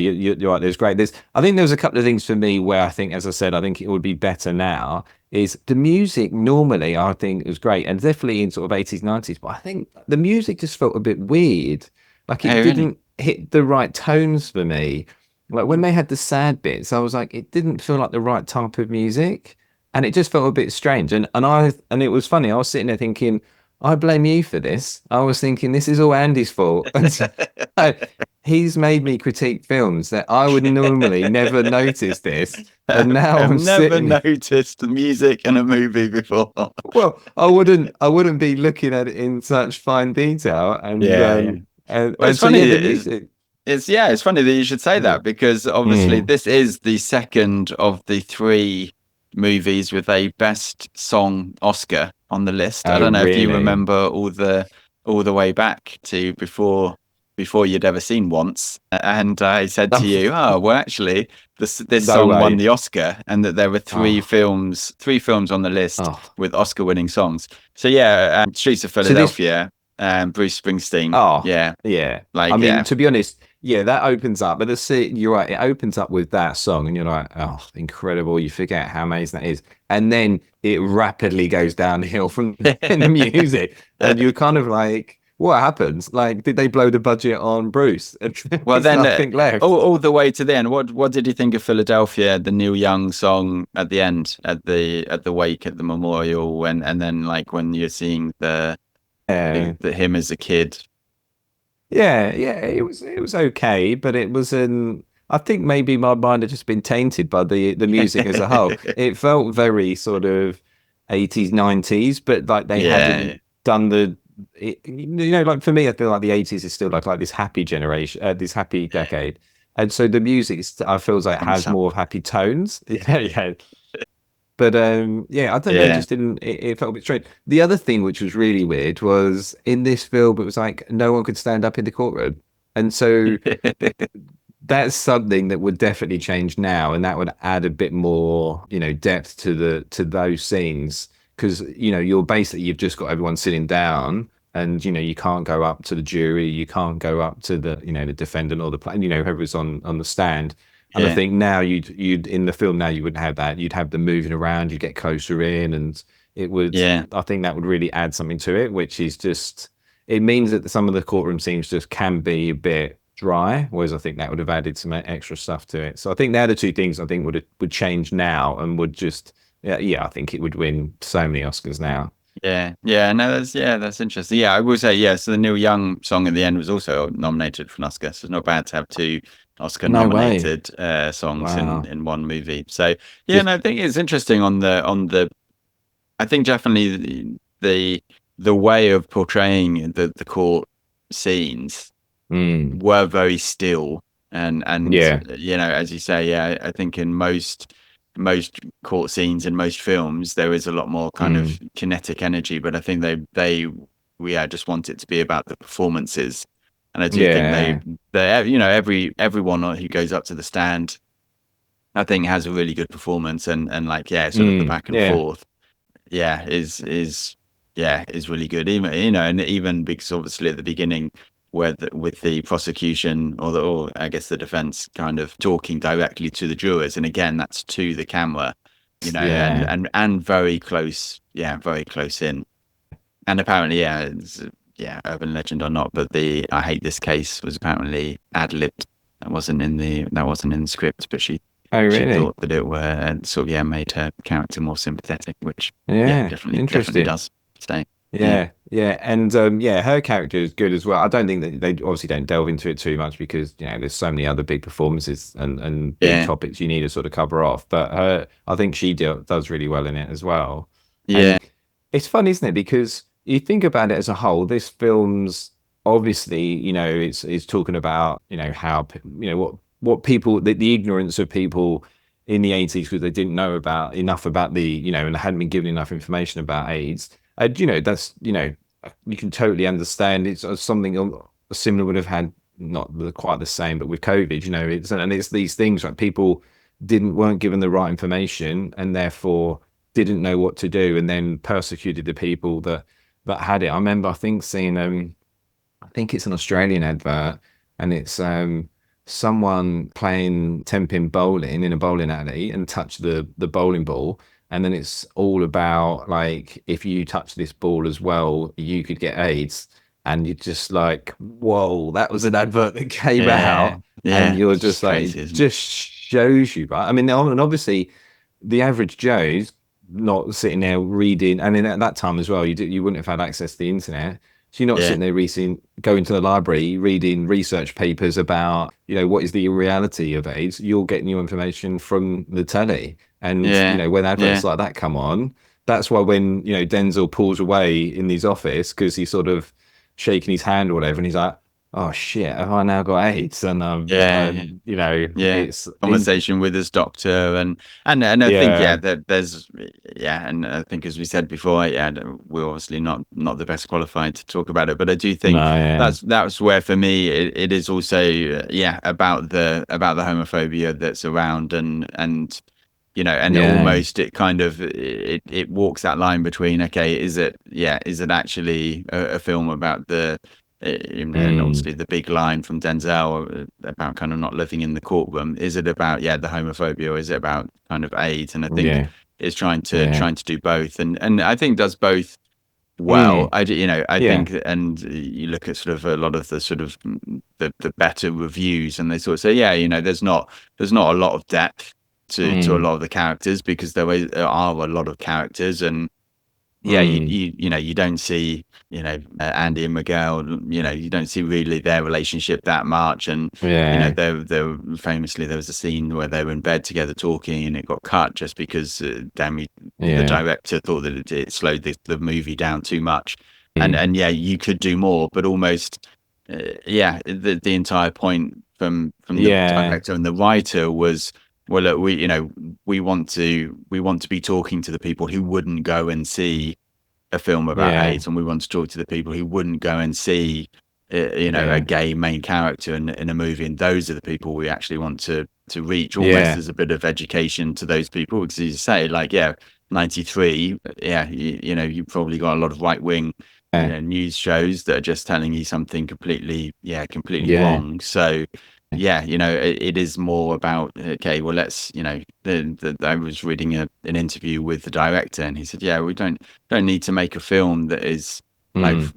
right. I think there's a couple of things for me where I think, as I said, I think it would be better now. Is the music normally, I think, it was great, and definitely in sort of 80s, 90s, but I think the music just felt a bit weird. Like, it didn't hit the right tones for me. Like, when they had the sad bits, I was like, it didn't feel like the right type of music, and it just felt a bit strange. And it was funny. I was sitting there thinking, I blame you for this. I was thinking, this is all Andy's fault. He's made me critique films that I would normally never notice this, and now I've never noticed the music in a movie before. Well, I wouldn't be looking at it in such fine detail. And it's funny. It's funny that you should say that, because obviously this is the second of the 3 movies with a Best Song Oscar on the list. I don't know if you remember all the way back to before you'd ever seen Once, and I said to you, oh, well, actually this song won the Oscar, and that there were 3 films on the list with Oscar winning songs. So Streets of Philadelphia, Bruce Springsteen. Like, I mean, to be honest, that opens up, but you're right, it opens up with that song, and you're like, oh, incredible. You forget how amazing that is, and then it rapidly goes downhill from the music, and you're kind of like, what happens? Like, did they blow the budget on Bruce? Well, then nothing left. All the way to the end. What did you think of Philadelphia, the Neil Young song at the end, at the wake, at the memorial, and then, like, when you're seeing the him as a kid? It was okay, but it was I think maybe my mind had just been tainted by the music as a whole. It felt very sort of 80s, 90s, but like they hadn't done like, for me, I feel like the 80s is still like this happy generation, this happy decade, and so the music I feels like has more happy tones. But I don't know, it just didn't. It felt a bit strange. The other thing which was really weird was, in this film, it was like no one could stand up in the courtroom. And so that's something that would definitely change now, and that would add a bit more, depth to those scenes, because you've just got everyone sitting down, and you can't go up to the jury, you can't go up to the the defendant or the plaintiff, whoever's on the stand. And I think now you'd in the film now you wouldn't have that. You'd have them moving around, you'd get closer in, and it would. I think that would really add something to it, which is just, it means that some of the courtroom scenes just can be a bit dry, whereas I think that would have added some extra stuff to it. So I think they're the two things I think would change now, and would just I think it would win so many Oscars now. No, that's interesting. I will say, so the Neil Young song at the end was also nominated for an Oscar, so it's not bad to have two Oscar nominated songs in one movie. So I think it's interesting on the I think definitely the way of portraying the court scenes were very still, and as you say, I think in most court scenes in most films there is a lot more kind of kinetic energy, but I think they just want it to be about the performances. And I do think they everyone who goes up to the stand, I think, has a really good performance, and sort of the back and forth is really good, even and even because obviously at the beginning with the prosecution or I guess the defense kind of talking directly to the jurors, and again that's to the camera, and very close in, and apparently urban legend or not, but the I hate this case was apparently ad-libbed. That wasn't in the script, but she thought that it were sort of made her character more sympathetic, which definitely does stay. And her character is good as well. I don't think that they obviously don't delve into it too much, because there's so many other big performances and big topics you need to sort of cover off, but I think she does really well in it as well. And it's fun, isn't it, because you think about it as a whole, this film's obviously it's talking about how what people, the ignorance of people in the 80s, because they didn't know enough about the and they hadn't been given enough information about AIDS. That's you can totally understand. It's something similar would have had, not quite the same, but with COVID, it's these things like people weren't given the right information, and therefore didn't know what to do, and then persecuted the people that had it. I remember seeing I think it's an Australian advert, and it's someone playing 10-pin bowling in a bowling alley and touch the bowling ball. And then it's all about, like, if you touch this ball as well, you could get AIDS. And you're just like, whoa, that was an advert that came out. And you're just like, crazy, it just shows you, right? I mean, and obviously the average Joe's not sitting there reading. And at that time as well, you wouldn't have had access to the internet. So you're not sitting there going to the library, reading research papers about, what is the reality of AIDS. You're getting your information from the telly. And, when adverts like that come on, that's why when, Denzel pulls away in his office because he's sort of shaking his hand or whatever, and he's like, oh shit, have I now got AIDS? And it's conversation with his doctor, and I think that there's and I think, as we said before, we're obviously not the best qualified to talk about it, but I do think that's where for me it is also about the homophobia that's around, and almost it kind of it walks that line between, okay, is it actually a film about the and obviously the big line from Denzel about kind of not living in the courtroom, is it about the homophobia, or is it about kind of AIDS? And I think it's trying to do both, and I think does both well. I think, and you look at sort of a lot of the sort of the better reviews, and they sort of say there's not a lot of depth to a lot of the characters, because there are a lot of characters, and you don't see Andy and Miguel, you don't see really their relationship that much, and they famously, there was a scene where they were in bed together talking, and it got cut just because the director thought that it slowed the movie down too much, and you could do more, but almost the entire point from the director and the writer was, well, look, we want to be talking to the people who wouldn't go and see a film about AIDS, and we want to talk to the people who wouldn't go and see a gay main character in a movie, and those are the people we actually want to reach, almost as a bit of education to those people. Because as you say, like, 93, you've probably got a lot of right-wing news shows that are just telling you something completely wrong. So it is more about, okay, well, let's, I was reading an interview with the director, and he said, we don't need to make a film that is like,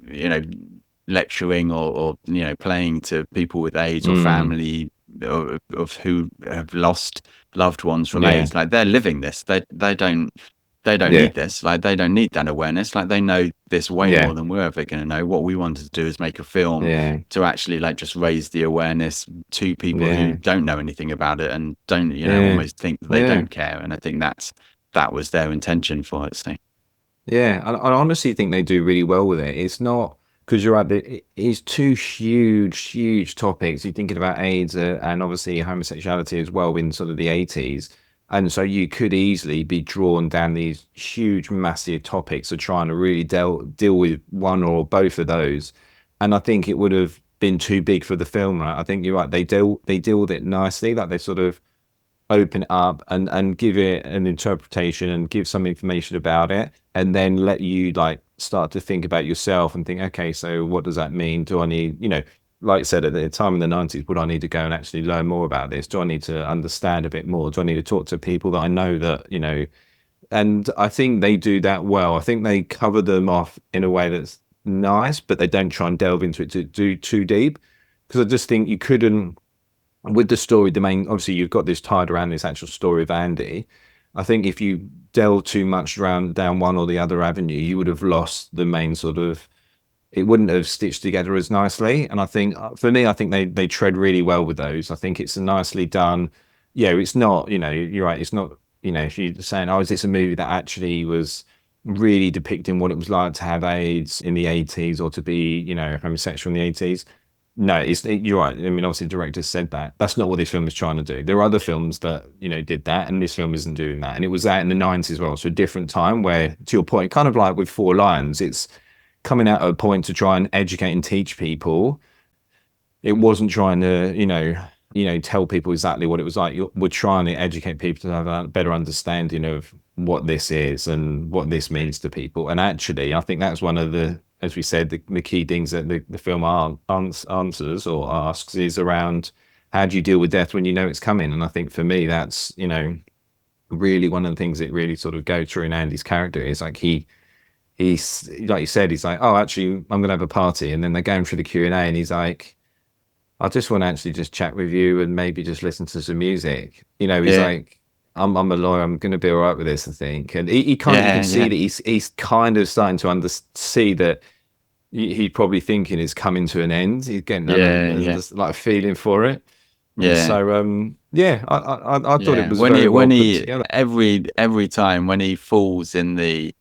lecturing or playing to people with AIDS or family of who have lost loved ones from AIDS. Like, they're living this. They don't need this. Like, they don't need that awareness. Like, they know this way more than we're ever going to know. What we wanted to do is make a film to actually, like, just raise the awareness to people who don't know anything about it and don't almost think that they don't care. And I think that was their intention for it. So I honestly think they do really well with it. It's not, because you're right, it is two huge topics. You're thinking about AIDS and obviously homosexuality as well in sort of the 80s. And so you could easily be drawn down these huge, massive topics of trying to really deal with one or both of those. And I think it would have been too big for the film, right? I think you're right. They deal with it nicely. Like, they sort of open it up and give it an interpretation and give some information about it, and then let you, like, start to think about yourself and think, okay, so what does that mean? Do I need, like I said, at the time in the 90s, would I need to go and actually learn more about this? Do I need to understand a bit more? Do I need to talk to people that I know that, and I think they do that well. I think they cover them off in a way that's nice, but they don't try and delve into it to do too deep. Because I just think you couldn't, with the story, obviously you've got this tied around this actual story of Andy. I think if you delve too much down one or the other avenue, you would have lost the main sort of, it wouldn't have stitched together as nicely. And I think, for me, I think they tread really well with those. I think it's nicely done. It's not, you're right. It's not, if you're saying, oh, is this a movie that actually was really depicting what it was like to have AIDS in the 80s or to be, homosexual in the 80s? No, you're right. I mean, obviously the director said that. That's not what this film is trying to do. There are other films that, did that, and this film isn't doing that. And it was that in the 90s as well. So a different time where, to your point, kind of like with Four Lions, it's coming out at a point to try and educate and teach people. It wasn't trying to, tell people exactly what it was like. We're trying to educate people to have a better understanding of what this is and what this means to people. And actually, I think that's one of the, as we said, the key things that the film answers or asks is around, how do you deal with death when you know it's coming? And I think for me, that's, really one of the things that really sort of go through in Andy's character is like, he's like you said, he's like, oh, actually, I'm going to have a party. And then they're going through the Q&A and he's like, I just want to actually just chat with you and maybe just listen to some music. He's like, I'm a lawyer. I'm going to be all right with this, I think. And he kind of, you can see that he's kind of starting to see that he's probably thinking it's coming to an end. He's getting like a feeling for it. And so I thought it was when he every time when he falls in the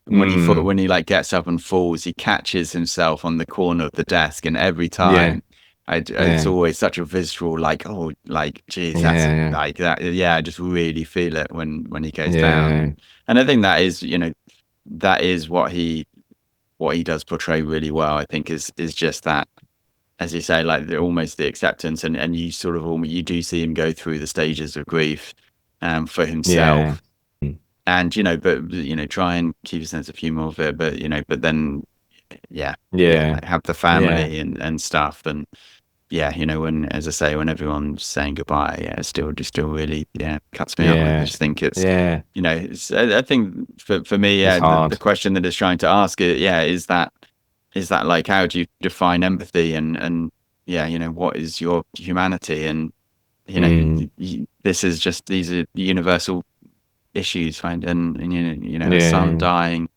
when he like gets up and falls, he catches himself on the corner of the desk, and every time it's always such a visceral, like, oh, like, geez, that's like that. I just really feel it when he goes down. And I think that is, that is what he does portray really well. I think is just that, as you say, like almost the acceptance, and you sort of you do see him go through the stages of grief for himself. And but try and keep a sense of humor of it, but but then have the family and stuff, and when, as I say, when everyone's saying goodbye, it still really cuts me up. I just think it's it's, I think for me the question that it's trying to ask is that like, how do you define empathy, and what is your humanity, and this is just, these are universal issues, right? And a son dying,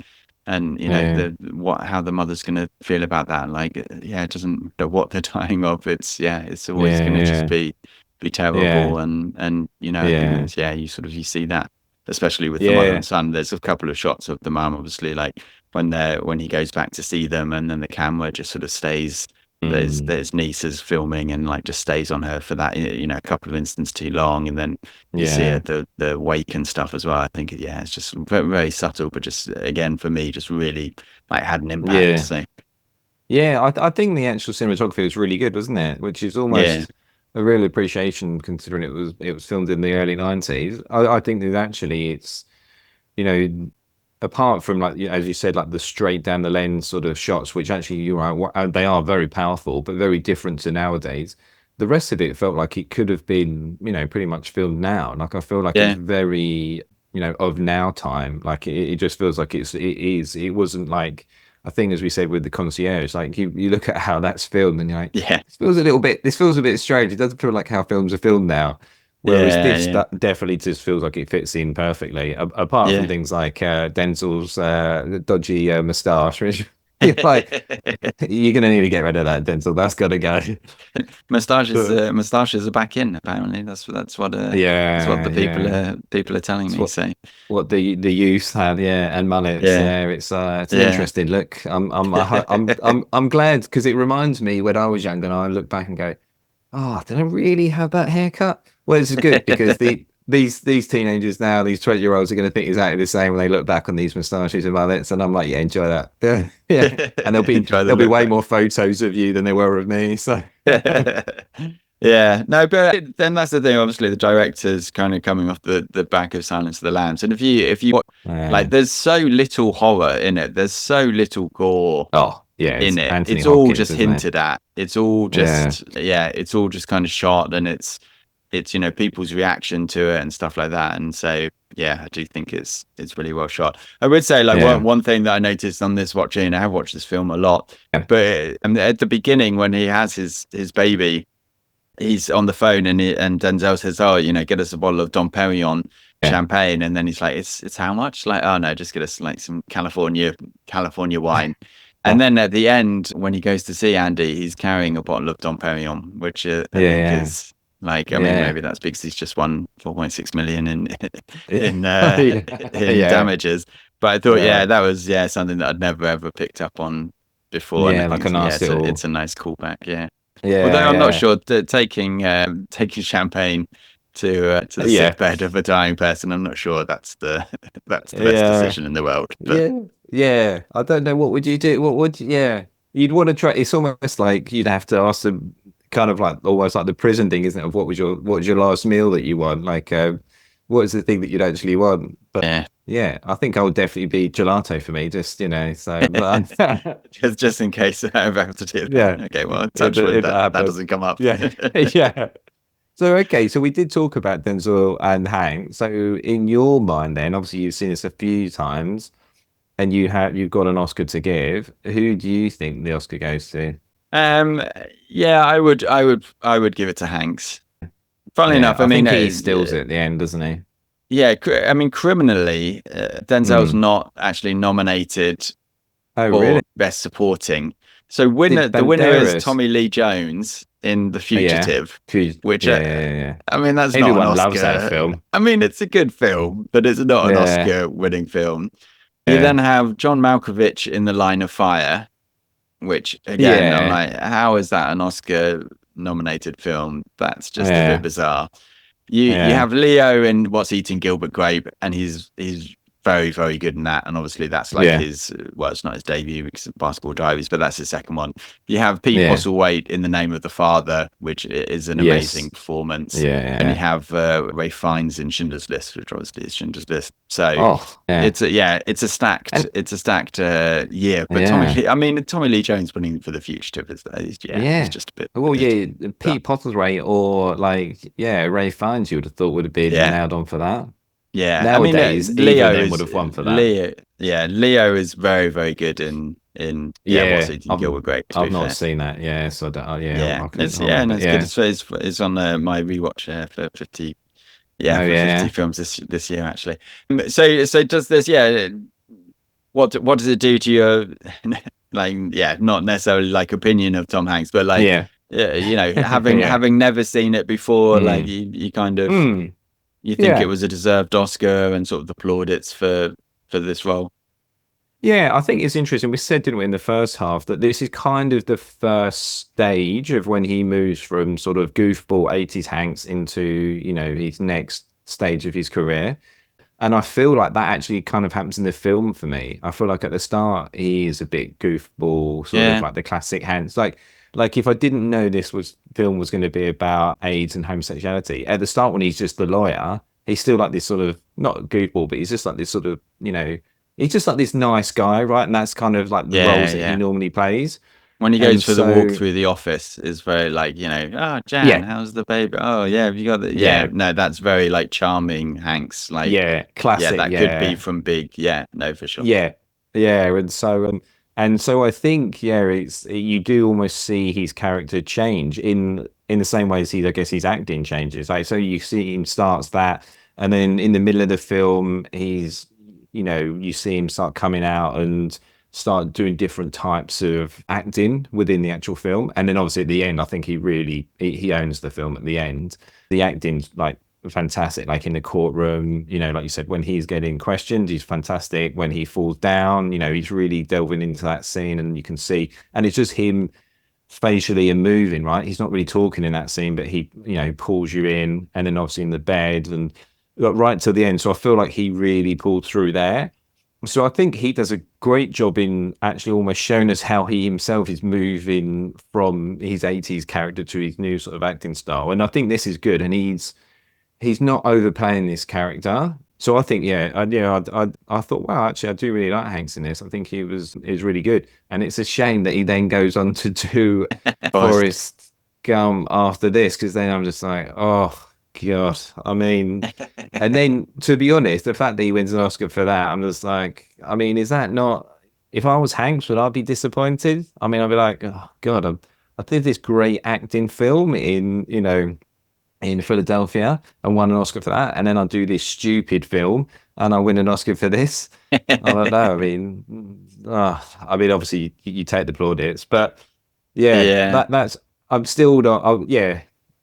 and how the mother's gonna feel about that. Like, it doesn't matter what they're dying of. It's always gonna just be terrible. And I think it's, you see that, especially with the mother and son. There's a couple of shots of the mum, obviously, like when he goes back to see them, and then the camera just sort of stays. There's nieces filming, and like just stays on her for that a couple of instants too long, and then you see it, the wake and stuff as well. I think it's just very, very subtle, but just, again, for me, just really like had an impact. Yeah, I think the actual cinematography was really good, wasn't it? Which is Yeah, almost a real appreciation considering it was filmed in the early 90s. I think that actually it's, you know, apart from like as you said, like the straight down the lens sort of shots, which actually they are very powerful, but very different to nowadays. The rest of it felt like it could have been, pretty much filmed now. Like I feel like it's yeah, very, of now time. Like it just feels like it wasn't like a thing, as we said with the concierge. Like you look at how that's filmed and you're like, yeah, this feels a bit strange. It doesn't feel like how films are filmed now. Whereas yeah, this yeah, definitely just feels like it fits in perfectly. Apart from yeah. things like Denzel's dodgy moustache, which you're like, you're gonna need to get rid of that, Denzel. That's gotta go. But, Moustaches are back in. Apparently, that's what the yeah, yeah. people are telling It's me. So what the youth had, yeah, and mullets. yeah, Yeah, it's an yeah, interesting look. I'm glad because it reminds me when I was younger and I look back and go, oh, did I really have that haircut? Well, this is good because these teenagers now, these 20-year-olds are going to think exactly the same when they look back on these moustaches and mullets, and I'm like, yeah, enjoy that. Yeah, yeah. And enjoy the there'll be look way back. more photos of you than there were of me. So Yeah, no, but then that's the thing. Obviously, the director's kind of coming off the back of Silence of the Lambs, and if you like, yeah. there's so little horror in it. There's so little gore Oh, yeah, in it's it. Anthony It's all Hopkins, just isn't it? hinted at. It's all Yeah. just it's all just kind of shot, and it's people's reaction to it and stuff like that. And so yeah, I do think it's really well shot. I would say like Yeah. one thing that I noticed on this watching, I have watched this film a lot, Yeah. but at the beginning when he has his baby, he's on the phone and Denzel says, "Oh, get us a bottle of Dom Perignon Yeah. champagne," and then he's like, "It's how much?" Like, "Oh no, just get us like some California wine." And then at the end, when he goes to see Andy, he's carrying a bottle of Dom Perignon, which I think Yeah. is like, I mean, Yeah. maybe that's because he's just won 4.6 million in Yeah. in Yeah. in Yeah. damages. But I thought, Yeah. yeah, that was something that I'd never ever picked up on before, and I Yeah. think Like a nice it's little. a nice callback, yeah. Although Yeah. I'm not Yeah. sure taking champagne to the Yeah. sick bed of a dying person, I'm not sure that's the best Yeah. decision in the world. But Yeah. Yeah. I don't know. What would you do? Yeah. You'd want to try. It's almost like you'd have to ask them, kind of like almost like the prison thing, isn't it? Of what was your last meal that you want? Like, what is the thing that you'd actually want? But yeah, yeah, I think I would definitely be gelato for me. Just, so, but just in case I ever have to do that. yeah, Okay, well, touch wood, it that happened. doesn't come up. Yeah. Yeah. So okay, so we did talk about Denzel and Hank. So in your mind, then obviously you've seen this a few times, and you've got an Oscar to give. Who do you think the Oscar goes to? Um, yeah, I would give it to Hanks. Funnily Yeah, enough, I I mean, think he stills it at the end, doesn't he? yeah, I mean, criminally, Denzel's Hmm. not actually nominated Oh, really? for Best Supporting. So Did the winner is Banderas? Tommy Lee Jones in The Oh, yeah. Fugitive, which Yeah, yeah, yeah. I mean that's not an Everyone loves that Oscar. film. I mean it's a good film, but it's not an Yeah, Oscar-winning film. You yeah, then have John Malkovich in The Line of Fire, which again I'm yeah, like, how is that an Oscar-nominated film? That's just a bit yeah, bizarre. You yeah. have Leo in What's Eating Gilbert Grape, and he's very very good in that. And obviously that's like Yeah, his it's not his debut because of Basketball Diaries, but that's his second one. You have Pete yeah. Postlethwaite in The Name of the Father, which is an amazing Yes. performance. Yeah, And you yeah. have Ray Fiennes in Schindler's List, which obviously is Schindler's List. So Oh, yeah. And it's a stacked year. But yeah, Tommy Lee Jones winning for The Fugitive is yeah. just a Well, bit yeah, but Pete Postlethwaite or like, yeah, Ray Fiennes, you would have thought would have been yeah. nailed on for that. Yeah, I mean, Nowadays, either of them would have won for that. Leo is very very good in What's Yeah, Eating Gilbert Grape, to be I've not fair. seen that. Yeah, so I don't, Yeah, I couldn't it's comment. no, But it's good. yeah, It's on my rewatch for 50 oh for 50 yeah, films this year actually. So does this what does it do to your like not necessarily like opinion of Tom Hanks, but like yeah, yeah. having never seen it before, like Mm. you kind of Mm. you think it Yeah. was a deserved Oscar and sort of the plaudits for this role. Yeah, I think it's interesting. We said, didn't we, in the first half, that this is kind of the first stage of when he moves from sort of goofball 80s Hanks into, his next stage of his career. And I feel like that actually kind of happens in the film for me. I feel like at the start he is a bit goofball, sort of like the classic Hanks. Like if I didn't know this film was going to be about AIDS and homosexuality, at the start when he's just the lawyer, he's still like this sort of, not goofball, but he's just like this sort of, he's just like this nice guy, right? And that's kind of like the roles that he normally plays. When he goes for the walk through the office, is very like, oh, Jan, how's the baby? Oh, yeah, have you got the... Yeah, no, that's very like charming Hanks. Like, classic. Yeah, that could be from Big. Yeah, no, for sure. Yeah. And so I think, you do almost see his character change in the same way as I guess his acting changes. Like, so you see him starts that, and then in the middle of the film, he's, you see him start coming out and start doing different types of acting within the actual film. And then obviously at the end, I think he owns the film at the end. The acting's like fantastic, like in the courtroom, like you said, when he's getting questioned, he's fantastic. When he falls down, he's really delving into that scene, and you can see, and it's just him facially and moving, right? He's not really talking in that scene, but he, pulls you in, and then obviously in the bed and right till the end. So I feel like he really pulled through there. So I think he does a great job in actually almost showing us how he himself is moving from his 80s character to his new sort of acting style. And I think this is good. And he's not overplaying this character. So I think, I thought, wow, actually, I do really like Hanks in this. I think he was really good. And it's a shame that he then goes on to do Forrest Gump after this, because then I'm just like, oh, God. I mean, and then to be honest, the fact that he wins an Oscar for that, I'm just like, I mean, is that not, if I was Hanks, would I be disappointed? I mean, I'd be like, oh, God, I did this great acting film in Philadelphia and won an Oscar for that, and then I'll do this stupid film and I win an Oscar for this. I don't know. I mean, obviously you take the plaudits, but that's, I'm still not.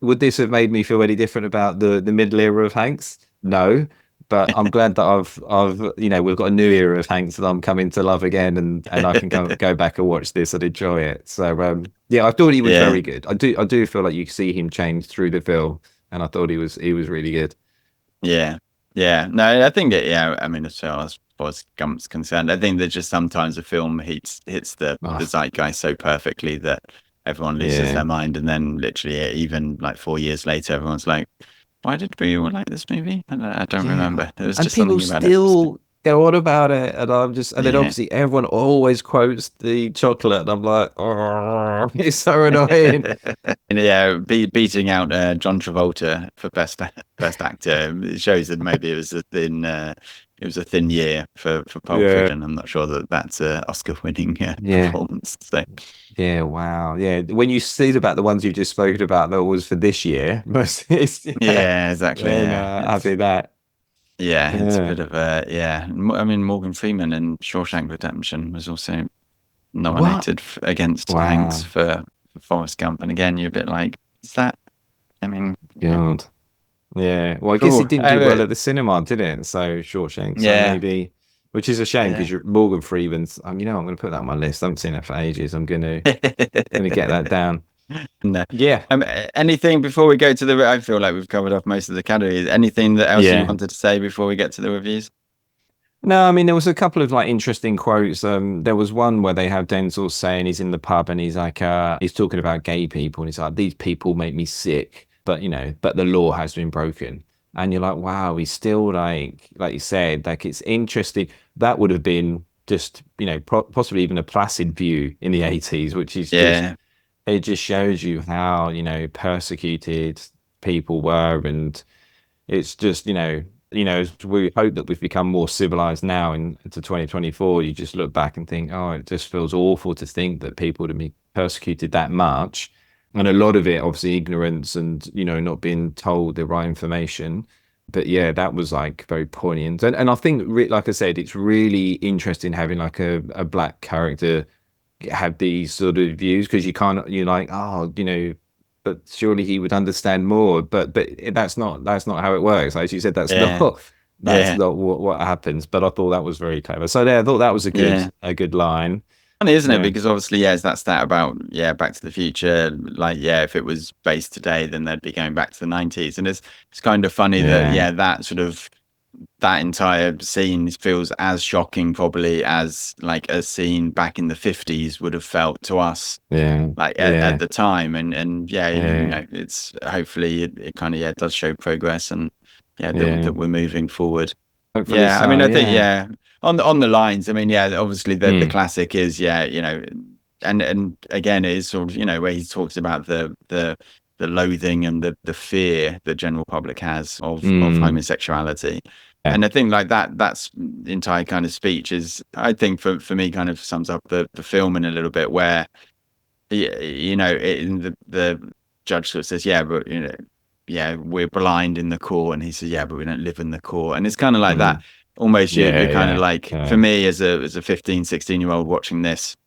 Would this have made me feel any different about the middle era of Hanks? No, but I'm glad that we've got a new era of Hanks that I'm coming to love again, and I can go back and watch this and enjoy it. So I thought he was very good. I do feel like you see him change through the film, and I thought he was really good. Yeah. No, I think I mean, as far as Forrest Gump's concerned, I think that just sometimes a film hits the zeitgeist so perfectly that everyone loses their mind, and then literally even like 4 years later, everyone's like, why did we all like this movie? I don't remember. It was just people something about still go on about it, and I'm just, and then obviously everyone always quotes the chocolate, and I'm like, oh, it's so annoying. And beating out John Travolta for best actor, it shows that maybe it was a thin year for Pulp Fiction. I'm not sure that that's an Oscar-winning performance. So. Yeah, wow. Yeah, when you see about the ones you just spoken about, that was for this year. Exactly. I'll do that. Yeah, it's a bit of a I mean, Morgan Freeman in Shawshank Redemption was also nominated against Hanks for Forrest Gump, and again, you're a bit like, is that? I mean, God. Yeah. Well, I guess it didn't do well at the cinema, did it? So Shawshank. So maybe. Which is a shame, because Morgan Freeman's. I'm going to put that on my list. I haven't seen that for ages. I'm going to get that down. No. Yeah. Anything before we go to I feel like we've covered off most of the categories. Anything else you wanted to say before we get to the reviews? No, I mean, there was a couple of like interesting quotes. There was one where they have Denzel saying he's in the pub and he's like, he's talking about gay people, and he's like, these people make me sick, but the law has been broken. And you're like, wow, he's still like you said, like, it's interesting. That would have been just, possibly even a placid view in the 80s, which is just, it just shows you how, persecuted people were. And it's just, we hope that we've become more civilized now into 2024. You just look back and think, oh, it just feels awful to think that people would be persecuted that much. And a lot of it, obviously, ignorance and, not being told the right information. But that was like very poignant. And I think, like I said, it's really interesting having like a black character have these sort of views, because you're like, oh, but surely he would understand more. But that's not how it works. Like you said, that's not what happens. But I thought that was very clever. So I thought that was a good line. Funny, isn't it? Because obviously, it's that stat about Back to the Future. Like, if it was based today, then they'd be going back to the 90s, and it's kind of funny that that sort of that entire scene feels as shocking probably as like a scene back in the 50s would have felt to us, like at the time. And you know, it's hopefully it kind of does show progress, and that we're moving forward. Hopefully I mean, I think on the lines, I mean, obviously the classic is you know, and again, it is sort of, you know, where he talks about the loathing and the fear the general public has of homosexuality. And I think like that's the entire kind of speech is, I think for me, kind of sums up the film in a little bit, where you know, the judge sort of says, but you know, we're blind in the court, and he says, but we don't live in the court. And it's kind of like that almost, you're kind of like, for me as a 15, 16-year-old watching this,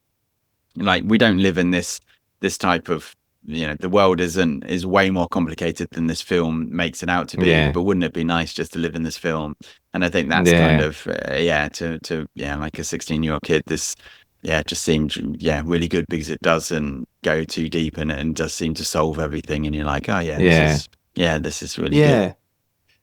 like, we don't live in this type of, you know, the world is way more complicated than this film makes it out to be. But wouldn't it be nice just to live in this film? And I think that's kind of to like a 16-year-old kid, this just seemed really good, because it doesn't go too deep, and it does seem to solve everything, and you're like, oh this is really good.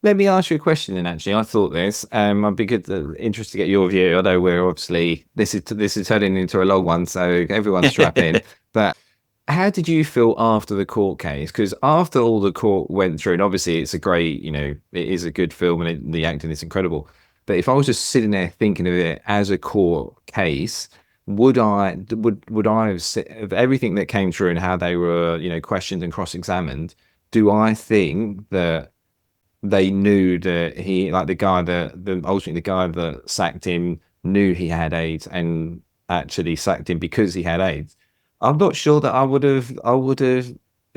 Let me ask you a question then. Actually, I thought this. I'd be interested to get your view. Although we're obviously this is turning into a long one, so everyone strap in. But how did you feel after the court case? Because after all the court went through, and obviously it's a great, you know, it is a good film, and the acting is incredible. But if I was just sitting there thinking of it as a court case, would I have, of everything that came through and how they were, you know, questioned and cross-examined, do I think that they knew that he, like ultimately the guy that sacked him knew he had AIDS and actually sacked him because he had AIDS? I'm not sure that I would have,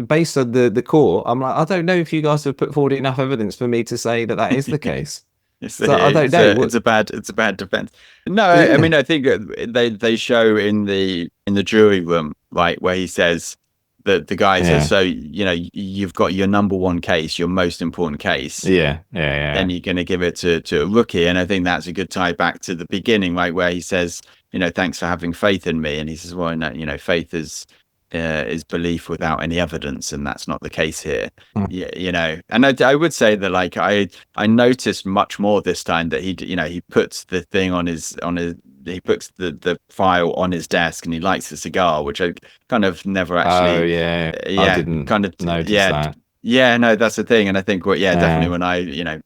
based on the court, I'm like, I don't know if you guys have put forward enough evidence for me to say that is the case. I don't know. It's a bad defense. No, I mean, I think they show in the jury room, right, where he says that the guy says, so, you know, you've got your number one case, your most important case. Then you're going to give it to a rookie. And I think that's a good tie back to the beginning, right, where he says, you know, thanks for having faith in me. And he says, well, no, you know, faith is belief without any evidence, and that's not the case here. You know, and I would say that, like, I noticed much more this time that he puts the thing he puts the file on his desk, and he lights a cigar, which I kind of never actually I didn't kind of notice that. No, that's the thing. And I think definitely when I, you know,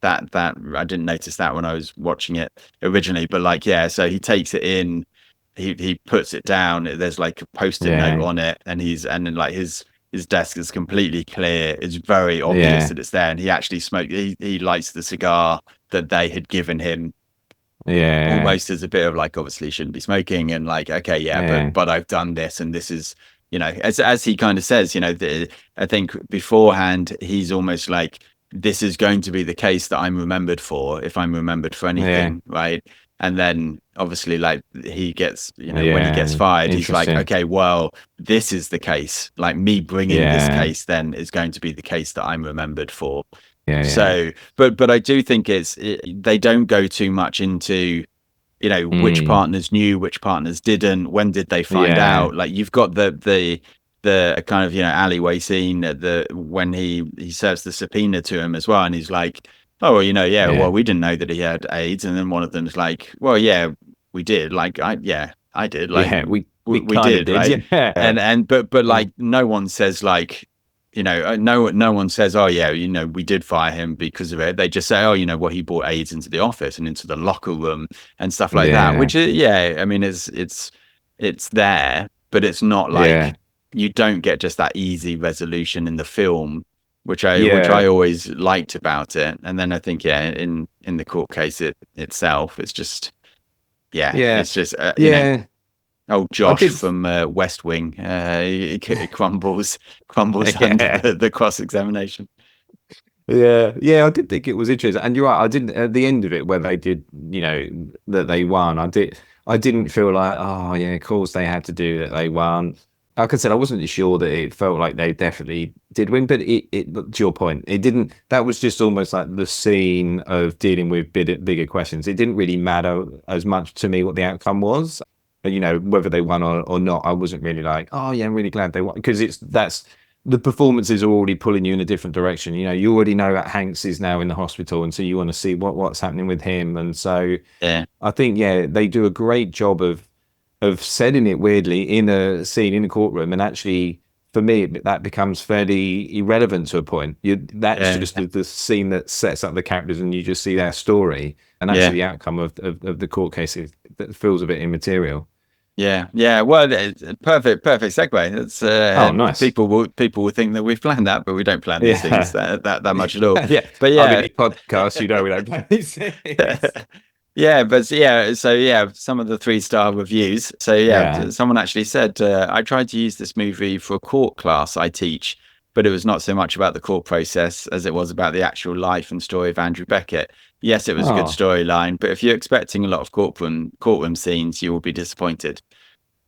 that I didn't notice that when I was watching it originally, but like, so he takes it in, he puts it down, there's like a post-it note on it, and then like his desk is completely clear, it's very obvious that it's there, and he actually he lights the cigar that they had given him, almost as a bit of like, obviously you shouldn't be smoking, and like, okay, but I've done this, and this is, you know, as he kind of says, you know, I think beforehand he's almost like, this is going to be the case that I'm remembered for, if I'm remembered for anything, right? And then obviously, like, he gets, you know, when he gets fired, he's like, okay, well, this is the case. Like, me bringing this case then is going to be the case that I'm remembered for. So, but I do think they don't go too much into, you know, which partners knew, which partners didn't, when did they find out? Like, you've got the kind of, you know, alleyway scene when he serves the subpoena to him as well, and he's like, oh, well, you know, well, we didn't know that he had AIDS, and then one of them's like, well, we did, like, I did, like, we did, like, but like, no one says, like, you know, no one says, oh yeah, you know, we did fire him because of it. They just say, oh, you know, well, he brought AIDS into the office and into the locker room and stuff like that, which is, I mean, it's there, but it's not like, you don't get just that easy resolution in the film, which I always liked about it. And then I think in the court case itself, it's just it's just you know, old Josh from West Wing, it crumbles under the cross-examination. I did think it was interesting, and you're right, I didn't, at the end of it where they did, you know, that they won, I didn't feel like, oh yeah, of course they had to do that, they won. Like I said, I wasn't sure that it felt like they definitely did win, but it to your point, it didn't. That was just almost like the scene of dealing with bigger questions. It didn't really matter as much to me what the outcome was, you know, whether they won or not. I wasn't really like, oh yeah, I'm really glad they won, because that's the performances are already pulling you in a different direction. You know, you already know that Hanks is now in the hospital, and so you want to see what's happening with him. And so I think, they do a great job of setting it weirdly in a scene in a courtroom, and actually, for me, that becomes fairly irrelevant to a point. That's just the scene that sets up the characters, and you just see their story, and actually the outcome of the court case that feels a bit immaterial. Yeah. Well, perfect segue. It's nice. People will think that we've planned that, but we don't plan these things that much at all. But I mean, podcast, we don't plan these things. So some of the 3-star reviews. So someone actually said, I tried to use this movie for a court class I teach, but it was not so much about the court process as it was about the actual life and story of Andrew Beckett. Yes, it was a good storyline, but if you're expecting a lot of courtroom scenes, you will be disappointed.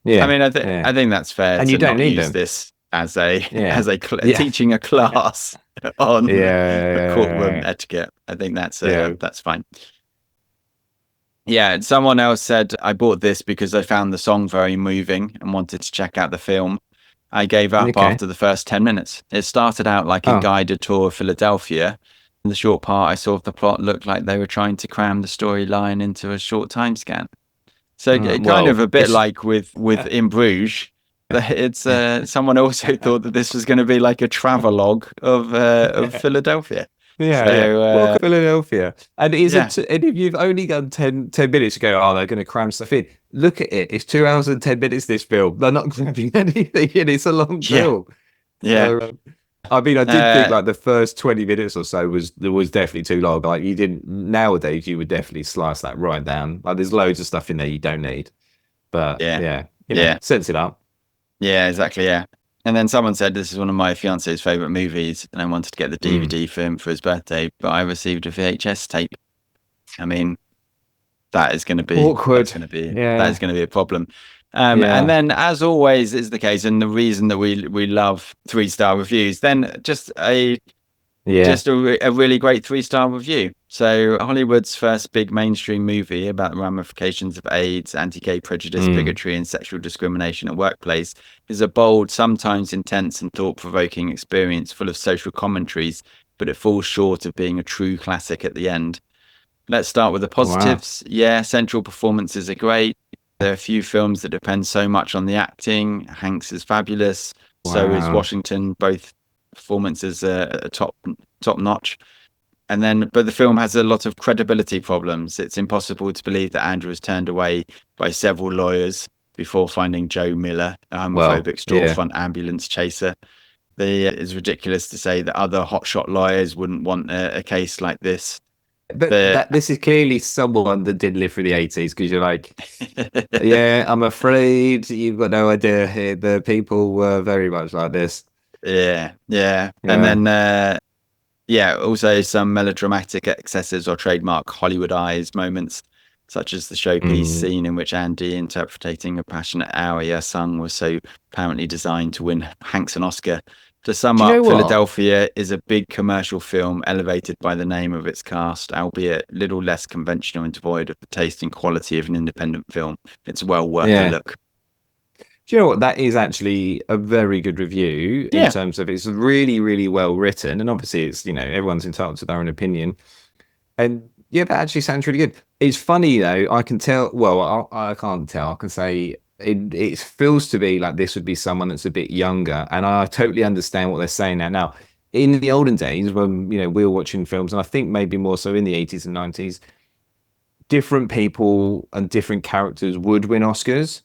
I mean, I think that's fair. And to you don't not need use them. This as teaching a class on courtroom etiquette. I think that's fine. Yeah, someone else said, I bought this because I found the song very moving and wanted to check out the film. I gave up after the first 10 minutes. It started out like a guided tour of Philadelphia. In the short part I saw of the plot looked like they were trying to cram the storyline into a short time scan. So kind of a bit like with In Bruges. It's someone also thought that this was going to be like a travelogue of Philadelphia. Welcome to Philadelphia. And and if you've only done 10 minutes, you go, they're going to cram stuff in. Look at it. It's 2 hours and 10 minutes, this film. They're not cramming anything in. It's a long film. So, I mean, I did think like the first 20 minutes or so was definitely too long. Like nowadays, you would definitely slice that right down. Like there's loads of stuff in there you don't need. But sense it up. Yeah, exactly. Yeah. And then someone said, this is one of my fiance's favorite movies, and I wanted to get the DVD for him for his birthday, but I received a VHS tape. I mean, that is going to be awkward. That is going to be a problem. And then, as always is the case, and the reason that we love 3-star reviews, then just a really great 3-star review. So Hollywood's first big mainstream movie about the ramifications of AIDS, anti-gay prejudice, bigotry, and sexual discrimination at workplace is a bold, sometimes intense and thought-provoking experience full of social commentaries, but it falls short of being a true classic at the end. Let's start with the positives. Central performances are great. There are a few films that depend so much on the acting. Hanks is fabulous. So is Washington. Both performances are top notch. And then, but the film has a lot of credibility problems. It's impossible to believe that Andrew was turned away by several lawyers before finding Joe Miller, a homophobic storefront ambulance chaser. It's ridiculous to say that other hotshot lawyers wouldn't want a case like this. But this is clearly someone that did live through the 80s, because you're like, I'm afraid you've got no idea. The people were very much like this. Yeah. And then, also some melodramatic excesses or trademark Hollywoodized moments, such as the showpiece scene in which Andy, interpreting a passionate aria sung, was so apparently designed to win Hanks an Oscar. To sum up, Philadelphia is a big commercial film elevated by the name of its cast, albeit little less conventional and devoid of the taste and quality of an independent film. It's well worth a look. Do you know what? That is actually a very good review in terms of it's really, really well written. And obviously it's, everyone's entitled to their own opinion. And that actually sounds really good. It's funny though. I can tell, I can't tell. I can say it feels to be like this would be someone that's a bit younger. And I totally understand what they're saying now. Now, in the olden days when, we were watching films, and I think maybe more so in the 80s and 90s, different people and different characters would win Oscars.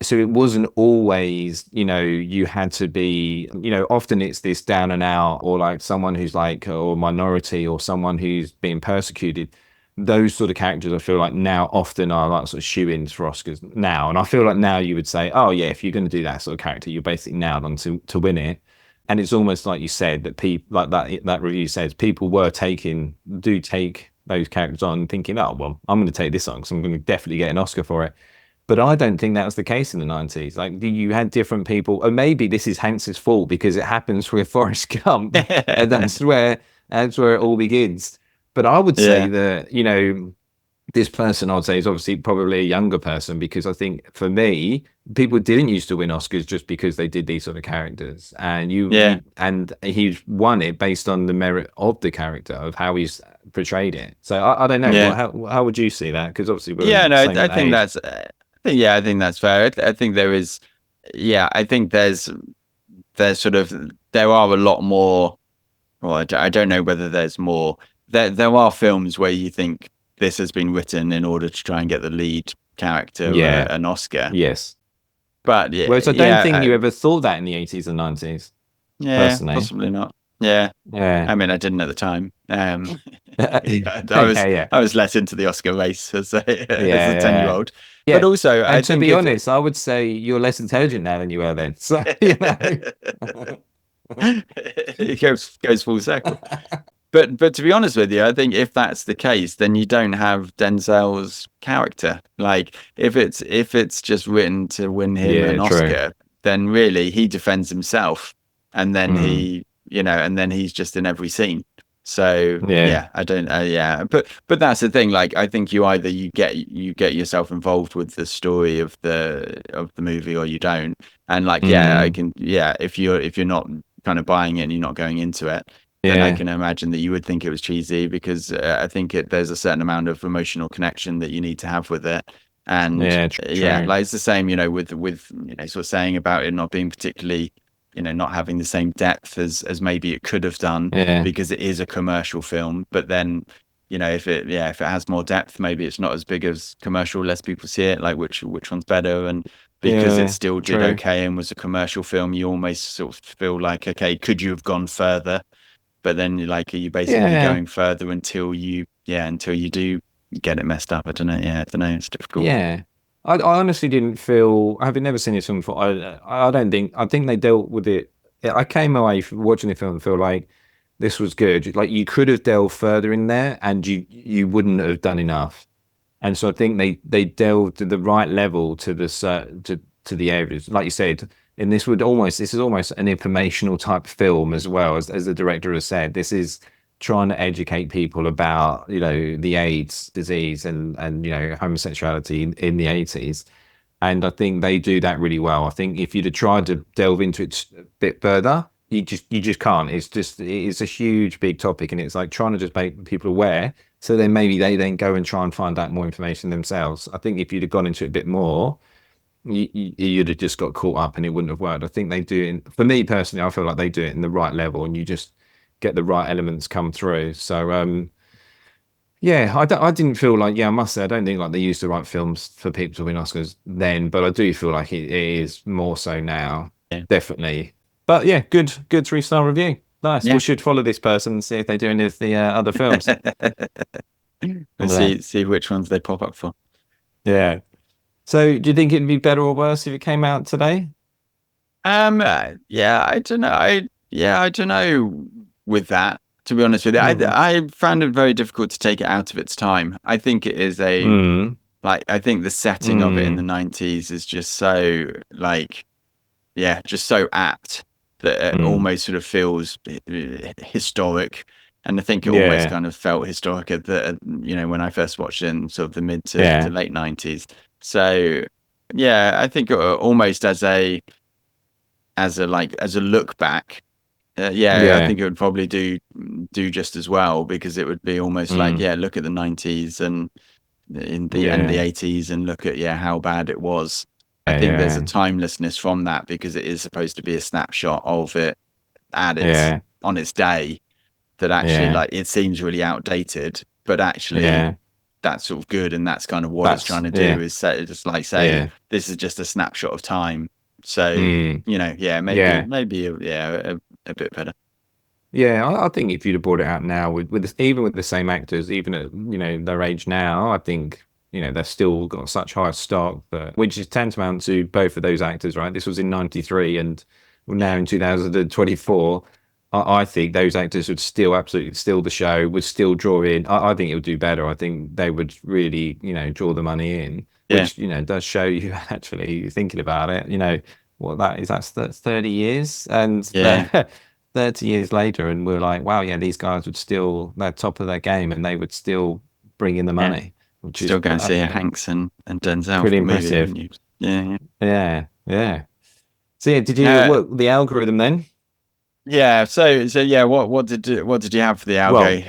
So it wasn't always, you had to be, often it's this down and out, or like someone who's like, or minority, or someone who's being persecuted. Those sort of characters, I feel like now often are like sort of shoe-ins for Oscars now. And I feel like now you would say, oh yeah, if you're going to do that sort of character, you're basically nailed on to win it. And it's almost like you said that people, like that review says, people do take those characters on thinking, oh, well, I'm going to take this on because I'm going to definitely get an Oscar for it. But I don't think that was the case in the 90s. Like you had different people, or maybe this is Hanks's fault because it happens with Forrest Gump, and that's where it all begins. But I would say that this person, I'd say, is obviously probably a younger person, because I think for me, people didn't used to win Oscars just because they did these sort of characters, and and he's won it based on the merit of the character, of how he's portrayed it. So I don't know. Yeah. How would you see that? Because obviously we're Yeah, no, same I think age. that's, I think that's fair. I think there is, I think there's sort of, there are a lot more, well, I don't know whether there's more. There are films where you think this has been written in order to try and get the lead character an Oscar. Yes. But yeah, Whereas I don't think you ever thought that in the 80s and 90s. Personally. possibly not. Yeah. Yeah. I mean, I didn't at the time. I Yeah. was less into the Oscar race as a 10-year-old. Yeah. But also, and to be honest, I would say you're less intelligent now than you were then. So, you know. It goes full circle. But to be honest with you, I think if that's the case, then you don't have Denzel's character. Like, if it's just written to win him an Oscar, then really he defends himself, and then and then he's just in every scene. So I don't but that's the thing. Like, I think you either you get yourself involved with the story of the movie, or you don't. And like I can if you're not kind of buying it and you're not going into it, then I can imagine that you would think it was cheesy, because I think there's a certain amount of emotional connection that you need to have with it. And like it's the same, with sort of saying about it not being particularly, not having the same depth as maybe it could have done, because it is a commercial film. But then, if it has more depth, maybe it's not as big as commercial, less people see it. Like, which one's better? And because it still did okay and was a commercial film, you almost sort of feel like, okay, could you have gone further? But then, like, are you basically going further until you do get it messed up? I don't know. I don't know. It's difficult. Yeah. I honestly didn't feel, having never seen this film before, I think they dealt with it. I came away from watching the film and feel like this was good. Like, you could have delved further in there, and you wouldn't have done enough. And so I think they delved to the right level to the areas, like you said. And this is almost an informational type film as well, as the director has said. This is trying to educate people about, the AIDS disease and homosexuality in the 80s. And I think they do that really well. I think if you'd have tried to delve into it a bit further, you just can't. It's a huge, big topic, and it's like trying to just make people aware, so then maybe they then go and try and find out more information themselves. I think if you'd have gone into it a bit more, you'd have just got caught up and it wouldn't have worked. I think they do it, for me personally, I feel like they do it in the right level, and you just get the right elements come through. So I didn't feel like, I must say, I don't think like they used the right films for people to win Oscars then, but I do feel like it is more so now. Definitely. But good 3-star review. Nice. We should follow this person and see if they do any of the other films. And see which ones they pop up for. Yeah. So do you think it'd be better or worse if it came out today? I don't know. I don't know with that, to be honest with you. I found it very difficult to take it out of its time. I think it is I think the setting of it in the 90s is just so just so apt that it almost sort of feels historic. And I think it always kind of felt historic at when I first watched it in sort of the mid to late 90s. So I think almost as a look back, I think it would probably do just as well, because it would be almost like, look at the 90s and in the end of the 80s, and look at how bad it was. I think there's a timelessness from that, because it is supposed to be a snapshot of it at on its day, that actually like it seems really outdated, but actually that's sort of good, and that's kind of what it's trying to do, is say this is just a snapshot of time. So maybe a bit better. I think if you'd have brought it out now even with the same actors, even at their age now, I think they've still got such high stock, which is tantamount to both of those actors, right? This was in 93, and we're now in 2024. I think those actors would still absolutely steal the show, would still draw in. I think it would do better. I think they would really, draw the money in, which, does show you actually thinking about it, what that is. That's 30 years, and 30 years later, and we're like, wow, these guys they're top of their game, and they would still bring in the money. which Still is going to see Hanks and Denzel. pretty impressive. Movie, yeah. So yeah, did you what the algorithm then? Yeah. So yeah. What did you have for the algo? Well,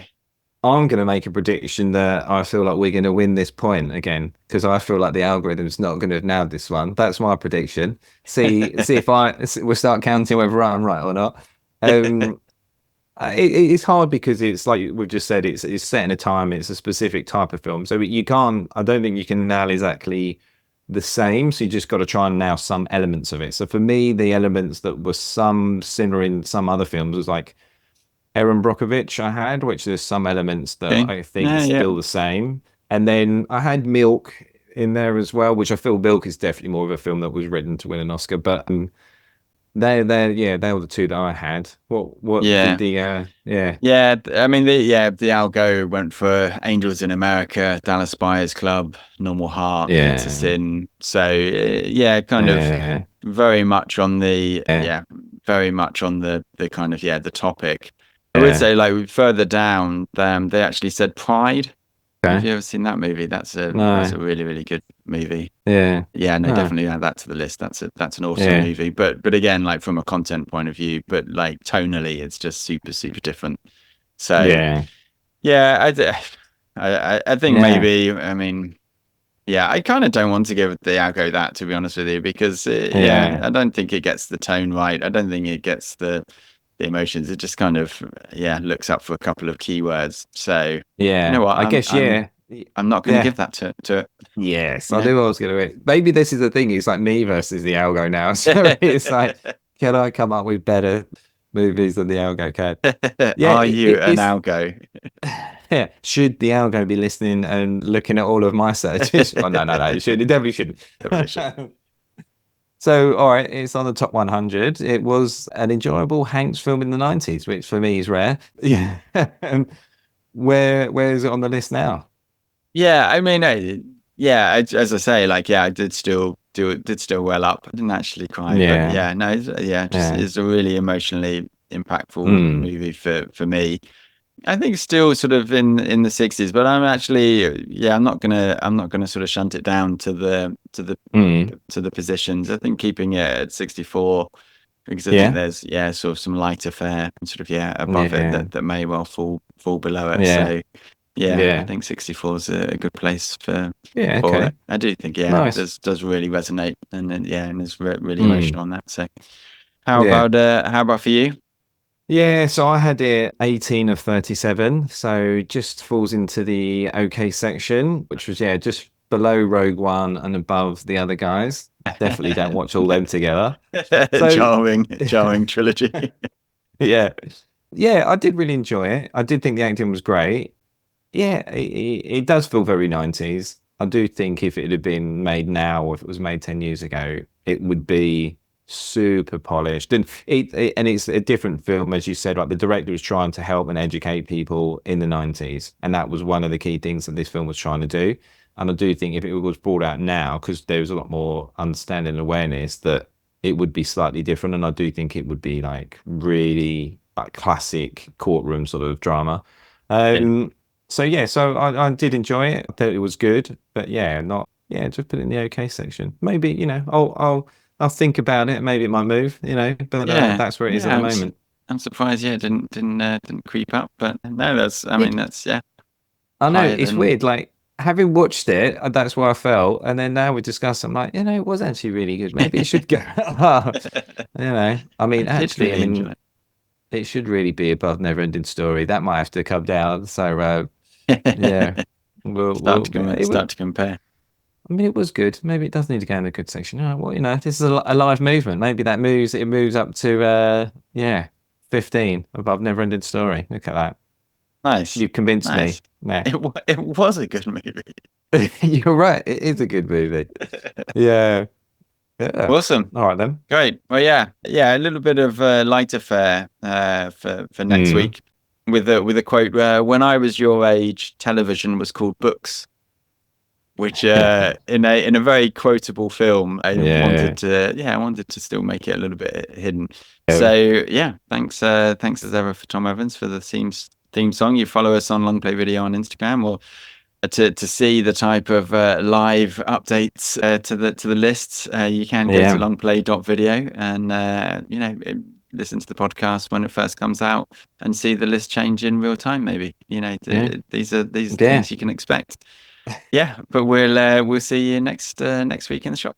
I'm going to make a prediction that I feel like we're going to win this point again, because I feel like the algorithm's not going to have nailed this one. That's my prediction. See if we'll start counting whether I'm right or not. It's hard because it's like we've just said, it's set in a time, it's a specific type of film, so you can't. I don't think you can nail exactly the same. So you just got to try and nail some elements of it. So for me, the elements that were some similar in some other films was like Erin Brockovich I had, which there's some elements that I think is still the same. And then I had Milk in there as well, which I feel Milk is definitely more of a film that was written to win an Oscar. But they were the two that I had. What did the I mean the algo went for Angels in America, Dallas Buyers Club, Normal Heart, It's a Sin. So kind of very much on the very much on the kind of the topic. I would say like further down, they actually said Pride. Okay. Have you ever seen that movie? That's a really, really good movie. Definitely add that to the list. That's an awesome movie. But again, like from a content point of view, but like tonally, it's just super, super different. So I think maybe, I mean, I kind of don't want to give the algo that, to be honest with you, because I don't think it gets the tone right. I don't think it gets the emotions. It just kind of looks up for a couple of keywords. So you know what, I guess I'm not going to give that to it. Yes, I knew I was going to. Maybe this is the thing. It's like me versus the algo now. So it's like, can I come up with better movies than the algo can? Are you an algo? Should the algo be listening and looking at all of my searches? Oh, no, it should. It definitely shouldn't. So, all right, it's on the top 100. It was an enjoyable Hanks film in the 90s, which for me is rare. Yeah. Where is it on the list now? Yeah, I mean, as I say, like, I did still well up. I didn't actually cry, but it's a really emotionally impactful movie for me. I think still sort of in the 60s, but I'm actually I'm not gonna sort of shunt it down to the positions. I think keeping it at 64, because I think there's sort of some lighter fare sort of above it that may well fall below it. So I think 64 is a good place for it. I do think it does really resonate, and is really emotional on that. So how about for you? Yeah, so I had it 18 of 37, so just falls into the okay section, which was just below Rogue One and above the other guys. Definitely don't watch all them together. So, jarring trilogy. Yeah, I did really enjoy it. I did think the acting was great. Yeah, it does feel very 90s. I do think if it had been made now, or if it was made 10 years ago, it would be super polished, and it's a different film, as you said. Like, the director was trying to help and educate people in the 90s, and that was one of the key things that this film was trying to do. And I do think if it was brought out now, because there was a lot more understanding and awareness, that it would be slightly different. And I do think it would be like really like classic courtroom sort of drama. So I did enjoy it. I thought it was good, but just put it in the okay section. Maybe I'll think about it. Maybe it might move, but that's where it is at the moment. I'm surprised, it didn't creep up, but no, that's I know it's weird. Like, having watched it, that's why I felt, and then now we discuss. I'm like, it was actually really good. Maybe it should go. I mean, actually, it should really be above Neverending Story. That might have to come down. So we'll start to compare. I mean, it was good. Maybe it does need to go in the good section. This is a live movement. Maybe that moves up to 15 above Neverending Story. Look at that. Nice. You've convinced me. Yeah. It was a good movie. You're right. It is a good movie. Yeah. Awesome. All right then. Great. Well, a little bit of lighter fare for next week with a quote. When I was your age, television was called books. Which in a very quotable film, I wanted to still make it a little bit hidden. So thanks as ever for Tom Evans for the theme song. You follow us on Longplay Video on Instagram, or to see the type of live updates to the lists, you can go to longplay.video and listen to the podcast when it first comes out and see the list change in real time. Maybe these are things you can expect. Yeah, but we'll see you next week in the shop.